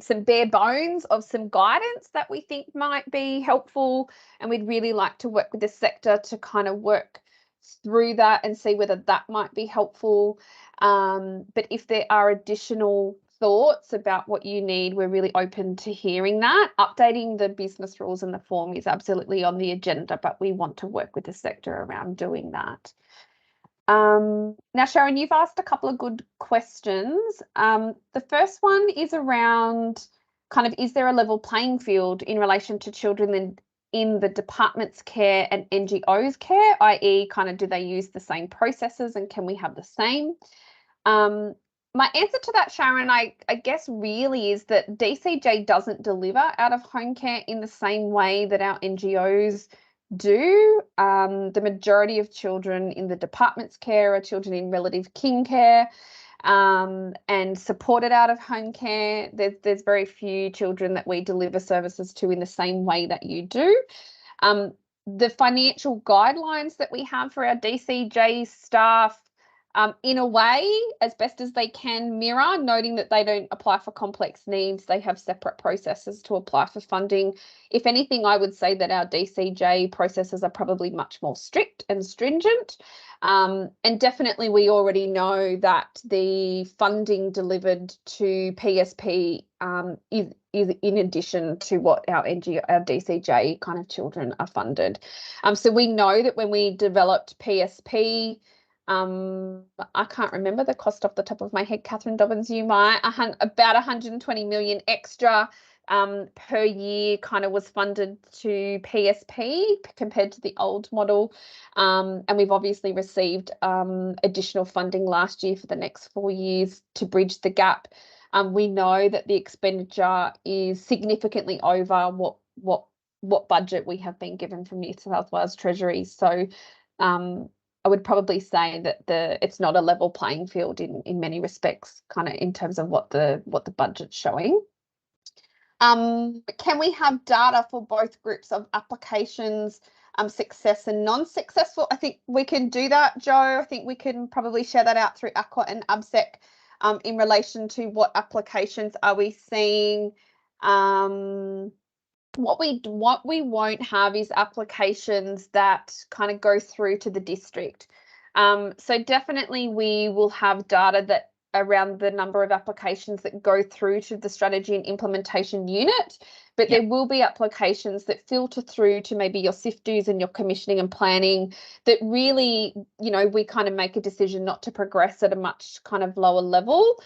some bare bones of some guidance that we think might be helpful, and we'd really like to work with the sector to kind of work through that and see whether that might be helpful. But if there are additional thoughts about what you need, we're really open to hearing that. Updating the business rules in the form is absolutely on the agenda, but we want to work with the sector around doing that. Now, Sharon, you've asked a couple of good questions. The first one is around kind of, is there a level playing field in relation to children in the department's care and NGOs care, i.e. kind of do they use the same processes and can we have the same? My answer to that, Sharon, I guess really is that DCJ doesn't deliver out of home care in the same way that our NGOs do. The majority of children in the department's care are children in relative kin care and supported out of home care. There's very few children that we deliver services to in the same way that you do. The financial guidelines that we have for our DCJ staff, in a way, as best as they can, mirror, noting that they don't apply for complex needs. They have separate processes to apply for funding. If anything, I would say that our DCJ processes are probably much more strict and stringent. And definitely we already know that the funding delivered to PSP is in addition to what our DCJ kind of children are funded. So we know that when we developed PSP, I can't remember the cost off the top of my head. Catherine Dobbins, you might. About 120 million extra per year kind of was funded to PSP compared to the old model. And we've obviously received additional funding last year for the next 4 years to bridge the gap. We know that the expenditure is significantly over what budget we have been given from New South Wales Treasury. So I would probably say that it's not a level playing field in many respects, kind of in terms of what the budget's showing. Can we have data for both groups of applications, success and non-successful? I think we can do that, Jo. I think we can probably share that out through ACWA and ABSEC in relation to what applications are we seeing. What we won't have is applications that kind of go through to the district. So definitely we will have data that around the number of applications that go through to the strategy and implementation unit, but there will be applications that filter through to maybe your SIFDUs and your commissioning and planning that really, we kind of make a decision not to progress at a much kind of lower level.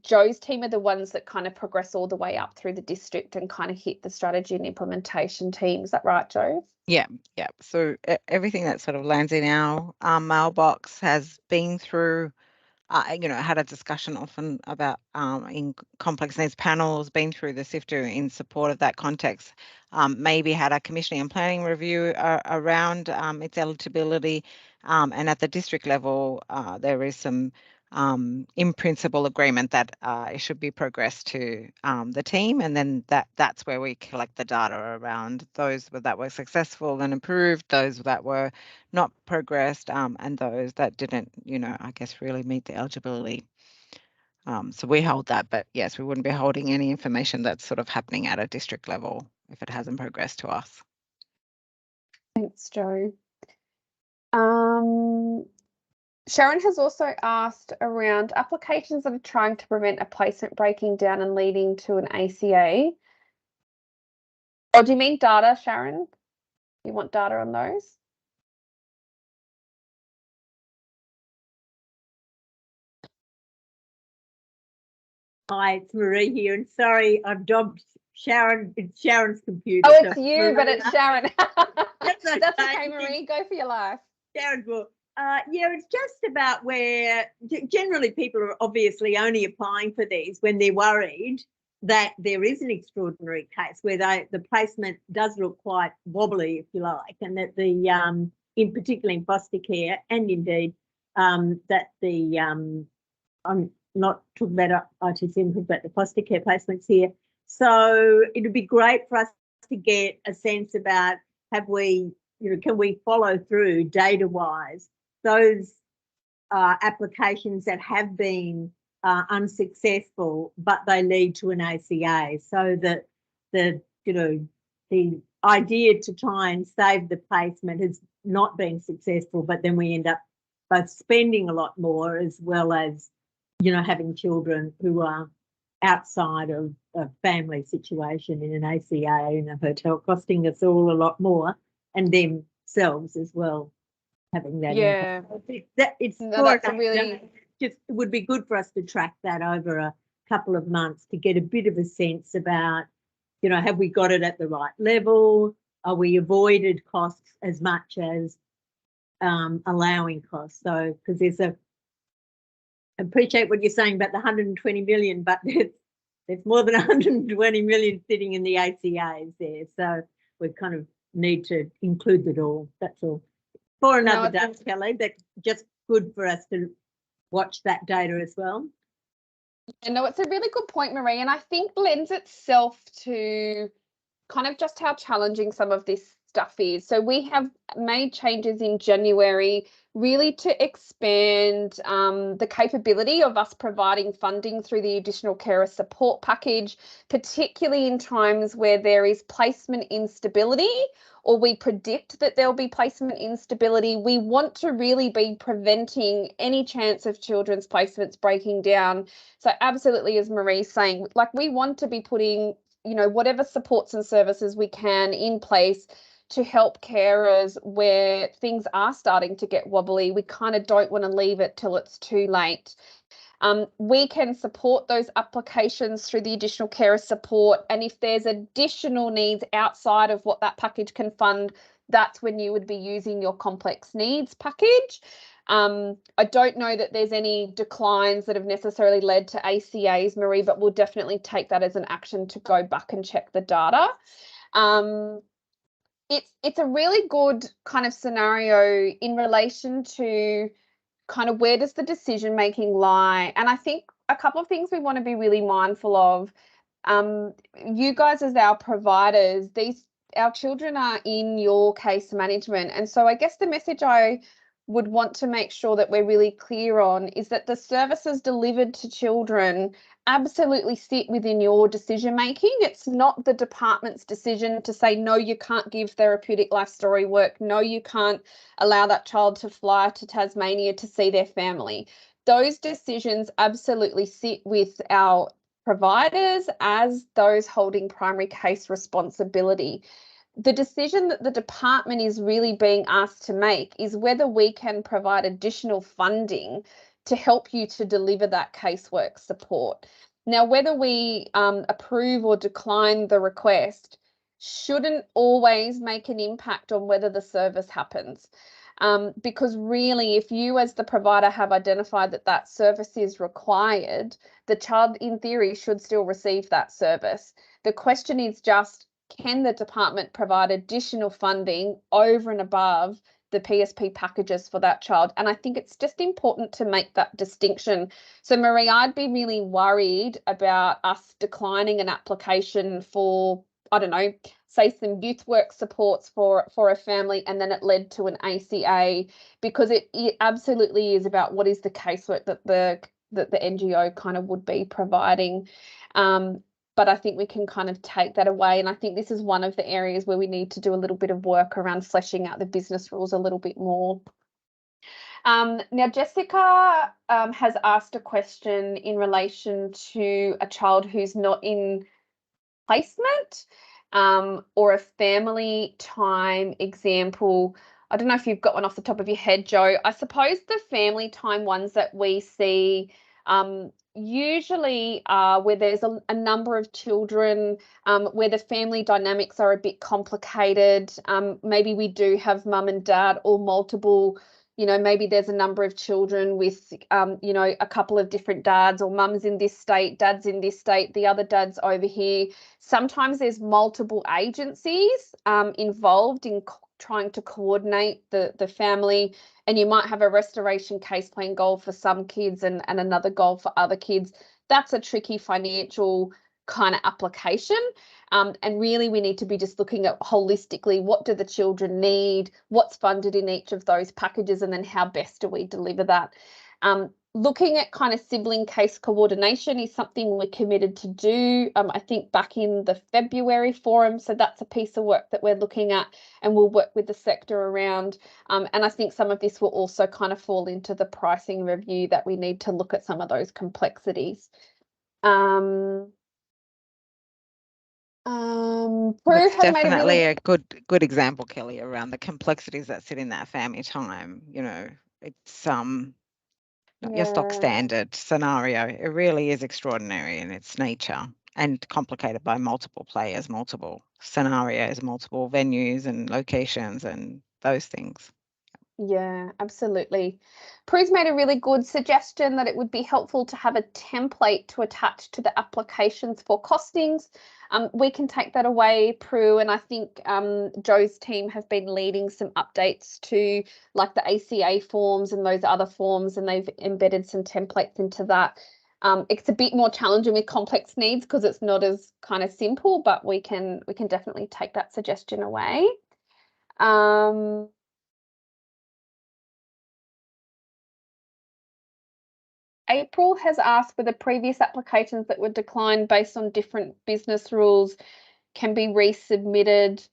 Jo's team are the ones that kind of progress all the way up through the district and kind of hit the strategy and implementation team. Is that right, Jo? Yeah. So everything that sort of lands in our mailbox has been through had a discussion often about in complex needs panels, been through the SIFTU in support of that context, maybe had a commissioning and planning review around its eligibility, and at the district level, there is some in principle agreement that it should be progressed to the team, and then that's where we collect the data around those that were successful and approved, those that were not progressed, and those that didn't, I guess really meet the eligibility. So we hold that, but yes, we wouldn't be holding any information that's sort of happening at a district level if it hasn't progressed to us. Thanks, Jo. Sharon has also asked around applications that are trying to prevent a placement breaking down and leading to an ACA. Oh, do you mean data, Sharon? You want data on those? Hi, it's Marie here, and sorry, I've dobbed Sharon. It's Sharon's computer. Oh, it's you, Marie, but it's Sharon. That's That's okay, Marie. Go for your life. Sharon will. Yeah, it's just about where generally people are obviously only applying for these when they're worried that there is an extraordinary case where the placement does look quite wobbly, if you like, and that the in particular in foster care, and indeed that the I'm not talking about ITCM, but about the foster care placements here. So it would be great for us to get a sense about, have we, can we follow through data-wise those applications that have been unsuccessful, but they lead to an ACA, so that the idea to try and save the placement has not been successful, but then we end up both spending a lot more as well as having children who are outside of a family situation in an ACA in a hotel, costing us all a lot more, and themselves as well having that. Yeah, it would be good for us to track that over a couple of months to get a bit of a sense about, have we got it at the right level? Are we avoided costs as much as allowing costs? So, because I appreciate what you're saying about the 120 million, but there's more than 120 million sitting in the ACAs there. So we kind of need to include it all. That's all. For another day, Kelly, that's just good for us to watch that data as well. No, it's a really good point, Marie, and I think lends itself to kind of just how challenging some of this stuff is. So we have made changes in January really to expand the capability of us providing funding through the additional carer support package, particularly in times where there is placement instability or we predict that there'll be placement instability. We want to really be preventing any chance of children's placements breaking down. So absolutely, as Marie's saying, like, we want to be putting whatever supports and services we can in place to help carers where things are starting to get wobbly. We kind of don't want to leave it till it's too late. We can support those applications through the additional carer support, and if there's additional needs outside of what that package can fund, that's when you would be using your complex needs package. I don't know that there's any declines that have necessarily led to ACAs, Marie, but we'll definitely take that as an action to go back and check the data. It's a really good kind of scenario in relation to kind of where does the decision making lie. And I think a couple of things we want to be really mindful of. You guys as our providers, our children are in your case management. And so I guess the message I would want to make sure that we're really clear on is that the services delivered to children absolutely sit within your decision making. It's not the department's decision to say, no, you can't give therapeutic life story work. No, you can't allow that child to fly to Tasmania to see their family. Those decisions absolutely sit with our providers as those holding primary case responsibility. The decision that the department is really being asked to make is whether we can provide additional funding to help you to deliver that casework support. Now, whether we approve or decline the request shouldn't always make an impact on whether the service happens. because really, if you as the provider have identified that that service is required, the child in theory should still receive that service. The question is just, can the department provide additional funding over and above the PSP packages for that child? And I think it's just important to make that distinction. So Marie, I'd be really worried about us declining an application for, I don't know, say some youth work supports for a family, and then it led to an ACA, because it absolutely is about what is the casework that the NGO kind of would be providing. But I think we can kind of take that away. And I think this is one of the areas where we need to do a little bit of work around fleshing out the business rules a little bit more. Now, Jessica has asked a question in relation to a child who's not in placement or a family time example. I don't know if you've got one off the top of your head, Jo. I suppose the family time ones that we see usually where there's a number of children, where the family dynamics are a bit complicated. Maybe we do have mum and dad or multiple, maybe there's a number of children with, a couple of different dads, or mum's in this state, dad's in this state, the other dad's over here. Sometimes there's multiple agencies involved in trying to coordinate the family, and you might have a restoration case plan goal for some kids and another goal for other kids. That's a tricky financial kind of application. And really we need to be just looking at holistically, what do the children need, what's funded in each of those packages, and then how best do we deliver that. Looking at kind of sibling case coordination is something we're committed to do, I think back in the February forum. So that's a piece of work that we're looking at, and we'll work with the sector around. And I think some of this will also kind of fall into the pricing review, that we need to look at some of those complexities. Prue That's has made definitely a a good example, Kelly, around the complexities that sit in that family time. It's not your stock standard scenario. It really is extraordinary in its nature and complicated by multiple players, multiple scenarios, multiple venues and locations and those things. Yeah, absolutely. Prue's made a really good suggestion that it would be helpful to have a template to attach to the applications for costings. We can take that away, Prue, and I think Jo's team have been leading some updates to like the ACA forms and those other forms, and they've embedded some templates into that. It's a bit more challenging with complex needs because it's not as kind of simple, but we can definitely take that suggestion away. April has asked whether previous applications that were declined based on different business rules can be resubmitted.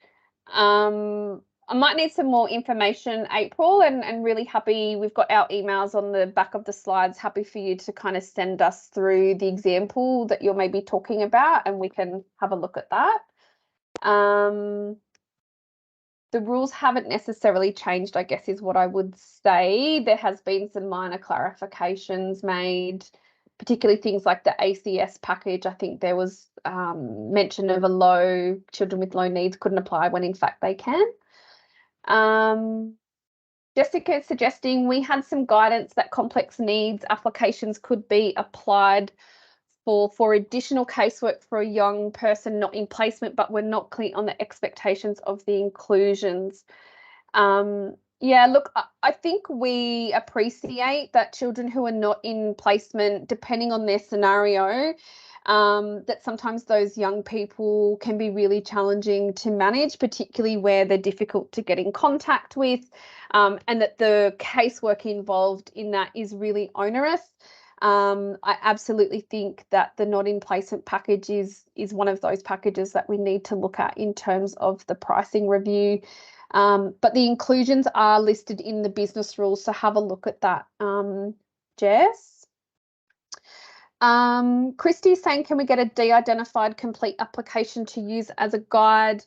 I might need some more information, April, and really happy, we've got our emails on the back of the slides, happy for you to kind of send us through the example that you're maybe talking about, and we can have a look at that. The rules haven't necessarily changed, I guess, is what I would say. There has been some minor clarifications made, particularly things like the ACS package. I think there was mention of children with low needs couldn't apply when in fact they can. Jessica is suggesting we had some guidance that complex needs applications could be applied for additional casework for a young person not in placement, but we're not clear on the expectations of the inclusions. Yeah, look, I think we appreciate that children who are not in placement, depending on their scenario, that sometimes those young people can be really challenging to manage, particularly where they're difficult to get in contact with, and that the casework involved in that is really onerous. I absolutely think that the not in placement package is one of those packages that we need to look at in terms of the pricing review. But the inclusions are listed in the business rules, so have a look at that, Jess. Christy's saying, can we get a de-identified complete application to use as a guide?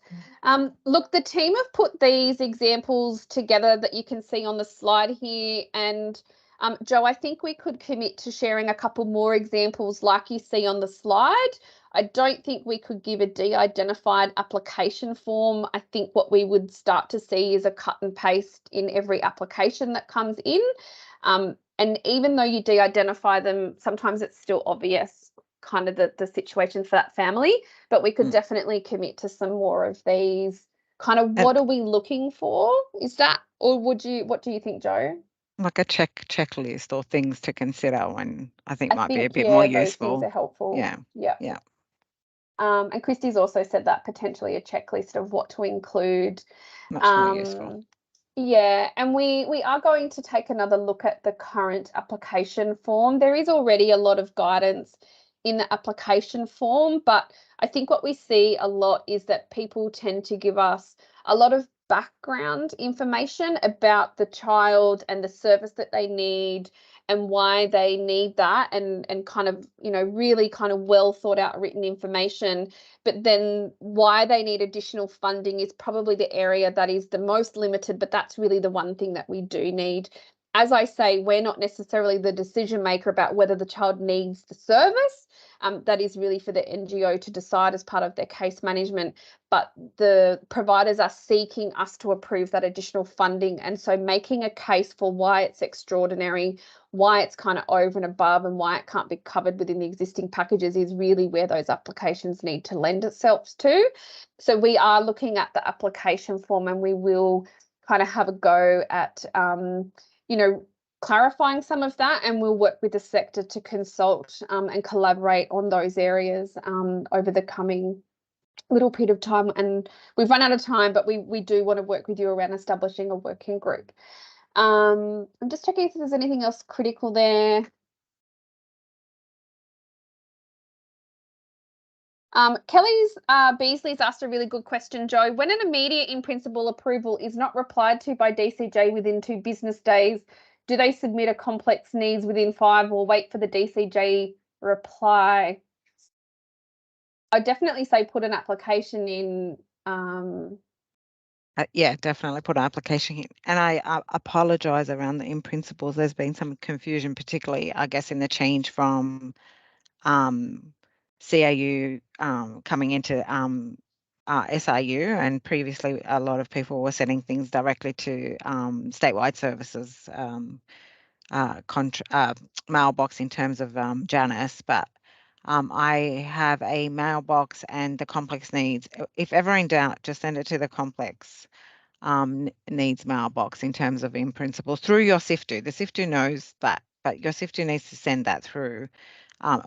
Look, the team have put these examples together that you can see on the slide here, and Jo, I think we could commit to sharing a couple more examples like you see on the slide I don't think we could give a de-identified application form. I think what we would start to see is a cut and paste in every application that comes in. And even though you de-identify them, sometimes it's still obvious kind of the situation for that family, but we could definitely commit to some more of these kind of what are we looking for? Is that, or what do you think, Jo? Like a checklist or things to consider when I think might be a bit yeah, more those useful. things are helpful. Yeah. And Christy's also said that potentially a checklist of what to include. Much more useful. Yeah, and we are going to take another look at the current application form. There is already a lot of guidance in the application form, but I think what we see a lot is that people tend to give us a lot of background information about the child and the service that they need and why they need that, and kind of, you know, really kind of well thought out written information. But then why they need additional funding is probably the area that is the most limited, but that's really the one thing that we do need. As I say, we're not necessarily the decision maker about whether the child needs the service. That is really for the NGO to decide as part of their case management, but the providers are seeking us to approve that additional funding. And so making a case for why it's extraordinary, why it's kind of over and above, and why it can't be covered within the existing packages is really where those applications need to lend itself to. So we are looking at the application form, and we will kind of have a go at, you know, clarifying some of that, and we'll work with the sector to consult and collaborate on those areas over the coming little period of time. And we've run out of time, but we do want to work with you around establishing a working group. I'm just checking if there's anything else critical there. Kelly's Beasley's asked a really good question, Jo. When an immediate in principle approval is not replied to by DCJ within 2 business days, do they submit a complex needs within 5 or wait for the DCJ reply? I'd definitely say put an application in. Yeah, definitely put an application in. And I apologise around the in principles. There's been some confusion, particularly, I guess, in the change from CAU coming into SRU, and previously a lot of people were sending things directly to statewide services mailbox in terms of Janice, but I have a mailbox and the complex needs. If ever in doubt, just send it to the complex needs mailbox in terms of in principle through your SIFTU. The SIFTU knows that, but your SIFTU needs to send that through.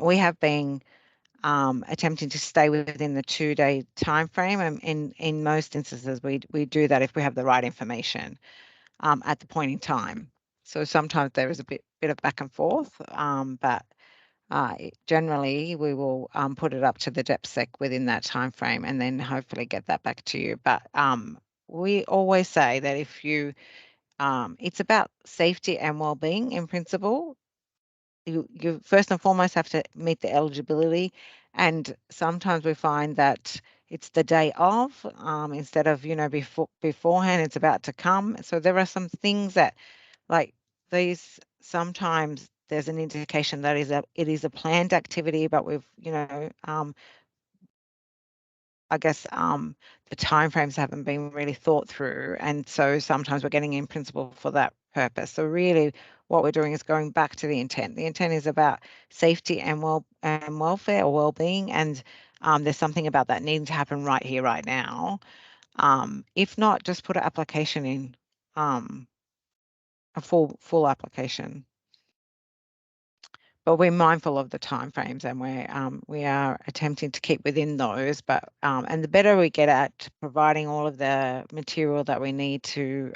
We have been attempting to stay within the 2-day time frame, and in most instances we do that if we have the right information at the point in time. So sometimes there is a bit of back and forth, but generally we will put it up to the DepSec within that time frame and then hopefully get that back to you. But we always say that if you, it's about safety and well-being in principle. You first and foremost have to meet the eligibility, and sometimes we find that it's the day of instead of, you know, beforehand. It's about to come. So there are some things that, like these, sometimes there's an indication that it is a planned activity, but we've, you know, I guess the timeframes haven't been really thought through, and so sometimes we're getting in principle for that purpose. So really what we're doing is going back to the intent. The intent is about safety and welfare or well-being, and there's something about that needing to happen right here, right now. If not, just put an application in, a full application. But we're mindful of the timeframes, and we are attempting to keep within those. But and the better we get at providing all of the material that we need to,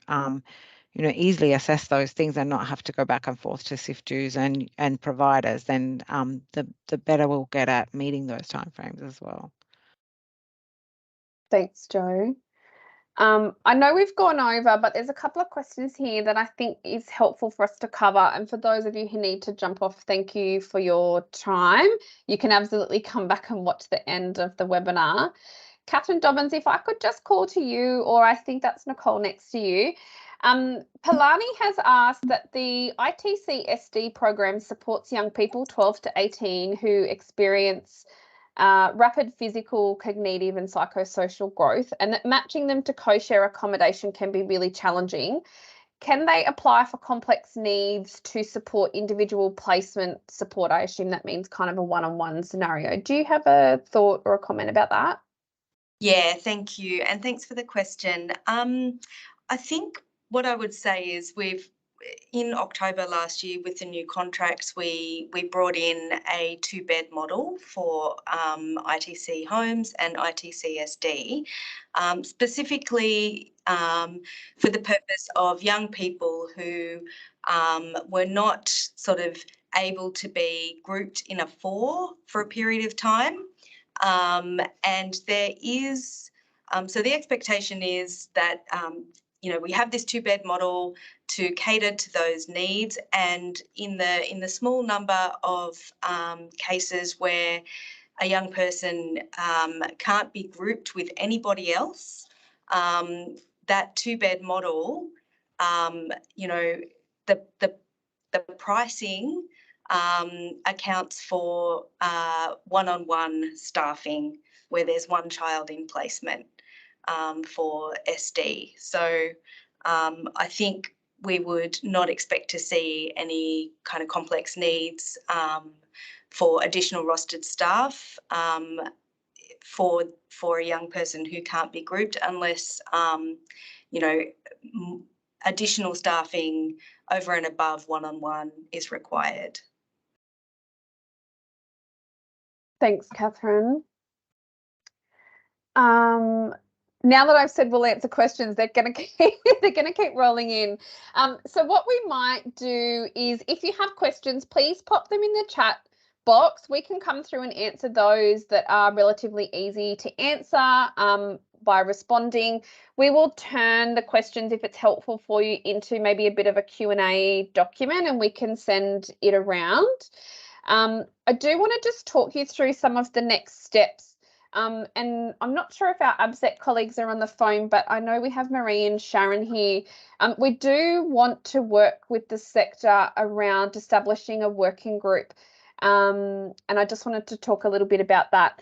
you know, easily assess those things and not have to go back and forth to SIFTUs and providers, then the better we'll get at meeting those timeframes as well. Thanks, Jo. I know we've gone over, but there's a couple of questions here that I think is helpful for us to cover. And for those of you who need to jump off, thank you for your time. You can absolutely come back and watch the end of the webinar. Catherine Dobbins, if I could just call to you, or I think that's Nicole next to you. Palani has asked that the ITC SD program supports young people 12 to 18 who experience rapid physical, cognitive and psychosocial growth, and that matching them to co-share accommodation can be really challenging. Can they apply for complex needs to support individual placement support? I assume that means kind of a one-on-one scenario. Do you have a thought or a comment about that? Yeah, thank you. And thanks for the question. I think what I would say is in October last year with the new contracts, we brought in a 2-bed model for ITC homes and ITCSD, specifically for the purpose of young people who were not sort of able to be grouped in a 4 for a period of time. And there is, so the expectation is that, we have this 2-bed model to cater to those needs, and in the small number of cases where a young person can't be grouped with anybody else, that 2-bed model, the pricing accounts for one-on-one staffing where there's one child in placement for SD. So I think we would not expect to see any kind of complex needs for additional rostered staff for a young person who can't be grouped unless, additional staffing over and above one-on-one is required. Thanks, Catherine. Now that I've said we'll answer questions, they're going to keep rolling in. So what we might do is, if you have questions, please pop them in the chat box. We can come through and answer those that are relatively easy to answer by responding. We will turn the questions, if it's helpful for you, into maybe a bit of a Q&A document, and we can send it around. I do want to just talk you through some of the next steps. And I'm not sure if our ABSEC colleagues are on the phone, but I know we have Marie and Sharon here. We do want to work with the sector around establishing a working group. And I just wanted to talk a little bit about that.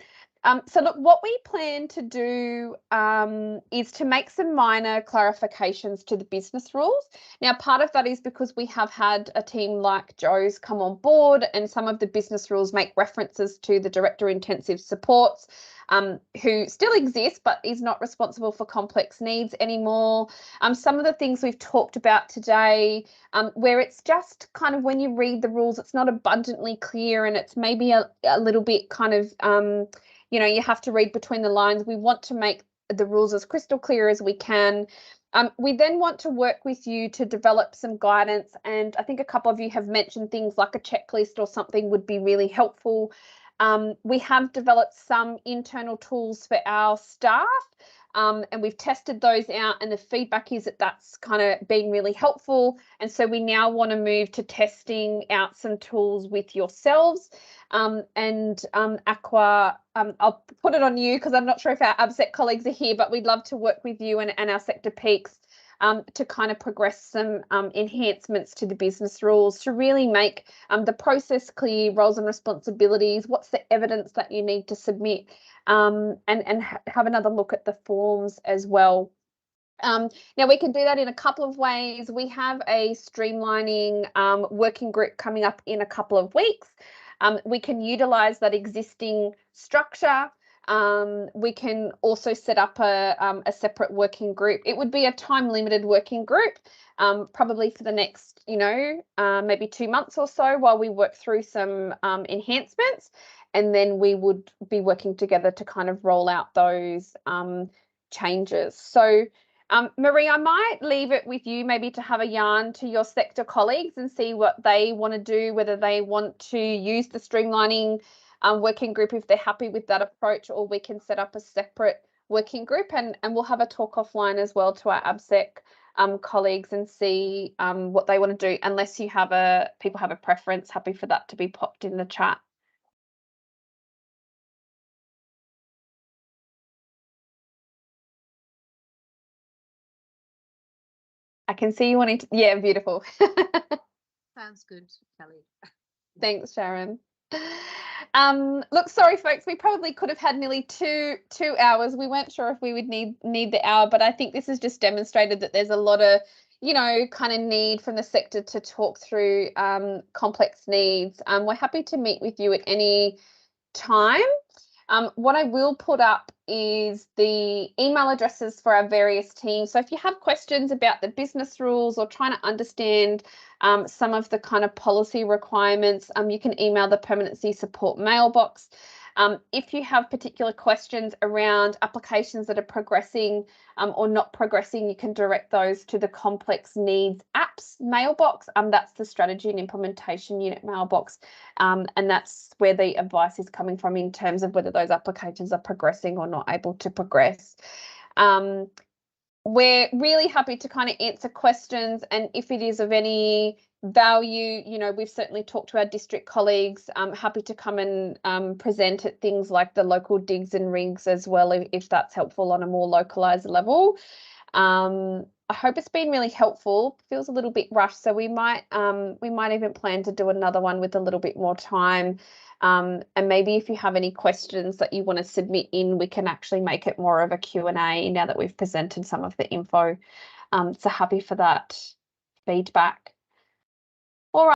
So look, what we plan to do is to make some minor clarifications to the business rules. Now, part of that is because we have had a team like Joe's come on board, and some of the business rules make references to the Director Intensive Supports, who still exists but is not responsible for complex needs anymore. Some of the things we've talked about today, where it's just kind of, when you read the rules, it's not abundantly clear, and it's maybe a little bit kind of, you have to read between the lines. We want to make the rules as crystal clear as we can. We then want to work with you to develop some guidance, and I think a couple of you have mentioned things like a checklist or something would be really helpful. We have developed some internal tools for our staff, and we've tested those out, and the feedback is that that's kind of been really helpful. And so we now want to move to testing out some tools with yourselves. Aqua, I'll put it on you because I'm not sure if our ABSEC colleagues are here, but we'd love to work with you and our sector peaks to kind of progress some enhancements to the business rules to really make the process clear, roles and responsibilities, what's the evidence that you need to submit, and have another look at the forms as well. Now, we can do that in a couple of ways. We have a streamlining working group coming up in a couple of weeks. We can utilise that existing structure. We can also set up a separate working group. It would be a time-limited working group, probably for the next, maybe 2 months or so while we work through some enhancements, and then we would be working together to kind of roll out those changes. So, Marie, I might leave it with you maybe to have a yarn to your sector colleagues and see what they want to do, whether they want to use the streamlining working group if they're happy with that approach, or we can set up a separate working group, and we'll have a talk offline as well to our ABSEC colleagues and see what they want to do, unless people have a preference. Happy for that to be popped in the chat. I can see you wanting to, yeah, beautiful. Sounds good, Kelly. Thanks, Sharon. Look, sorry folks, we probably could have had nearly two hours. We weren't sure if we would need the hour, but I think this has just demonstrated that there's a lot of, you know, kind of need from the sector to talk through complex needs. We're happy to meet with you at any time. What I will put up is the email addresses for our various teams. So if you have questions about the business rules or trying to understand some of the kind of policy requirements, you can email the Permanency Support mailbox. If you have particular questions around applications that are progressing or not progressing, you can direct those to the Complex Needs Apps mailbox. That's the Strategy and Implementation Unit mailbox, and that's where the advice is coming from in terms of whether those applications are progressing or not able to progress. We're really happy to kind of answer questions, and if it is of any value, you know, we've certainly talked to our district colleagues. I'm happy to come and present at things like the local digs and rigs as well, if that's helpful on a more localized level. I hope it's been really helpful. Feels a little bit rushed, so we might even plan to do another one with a little bit more time. And maybe if you have any questions that you want to submit in, we can actually make it more of a Q&A now that we've presented some of the info. So happy for that feedback.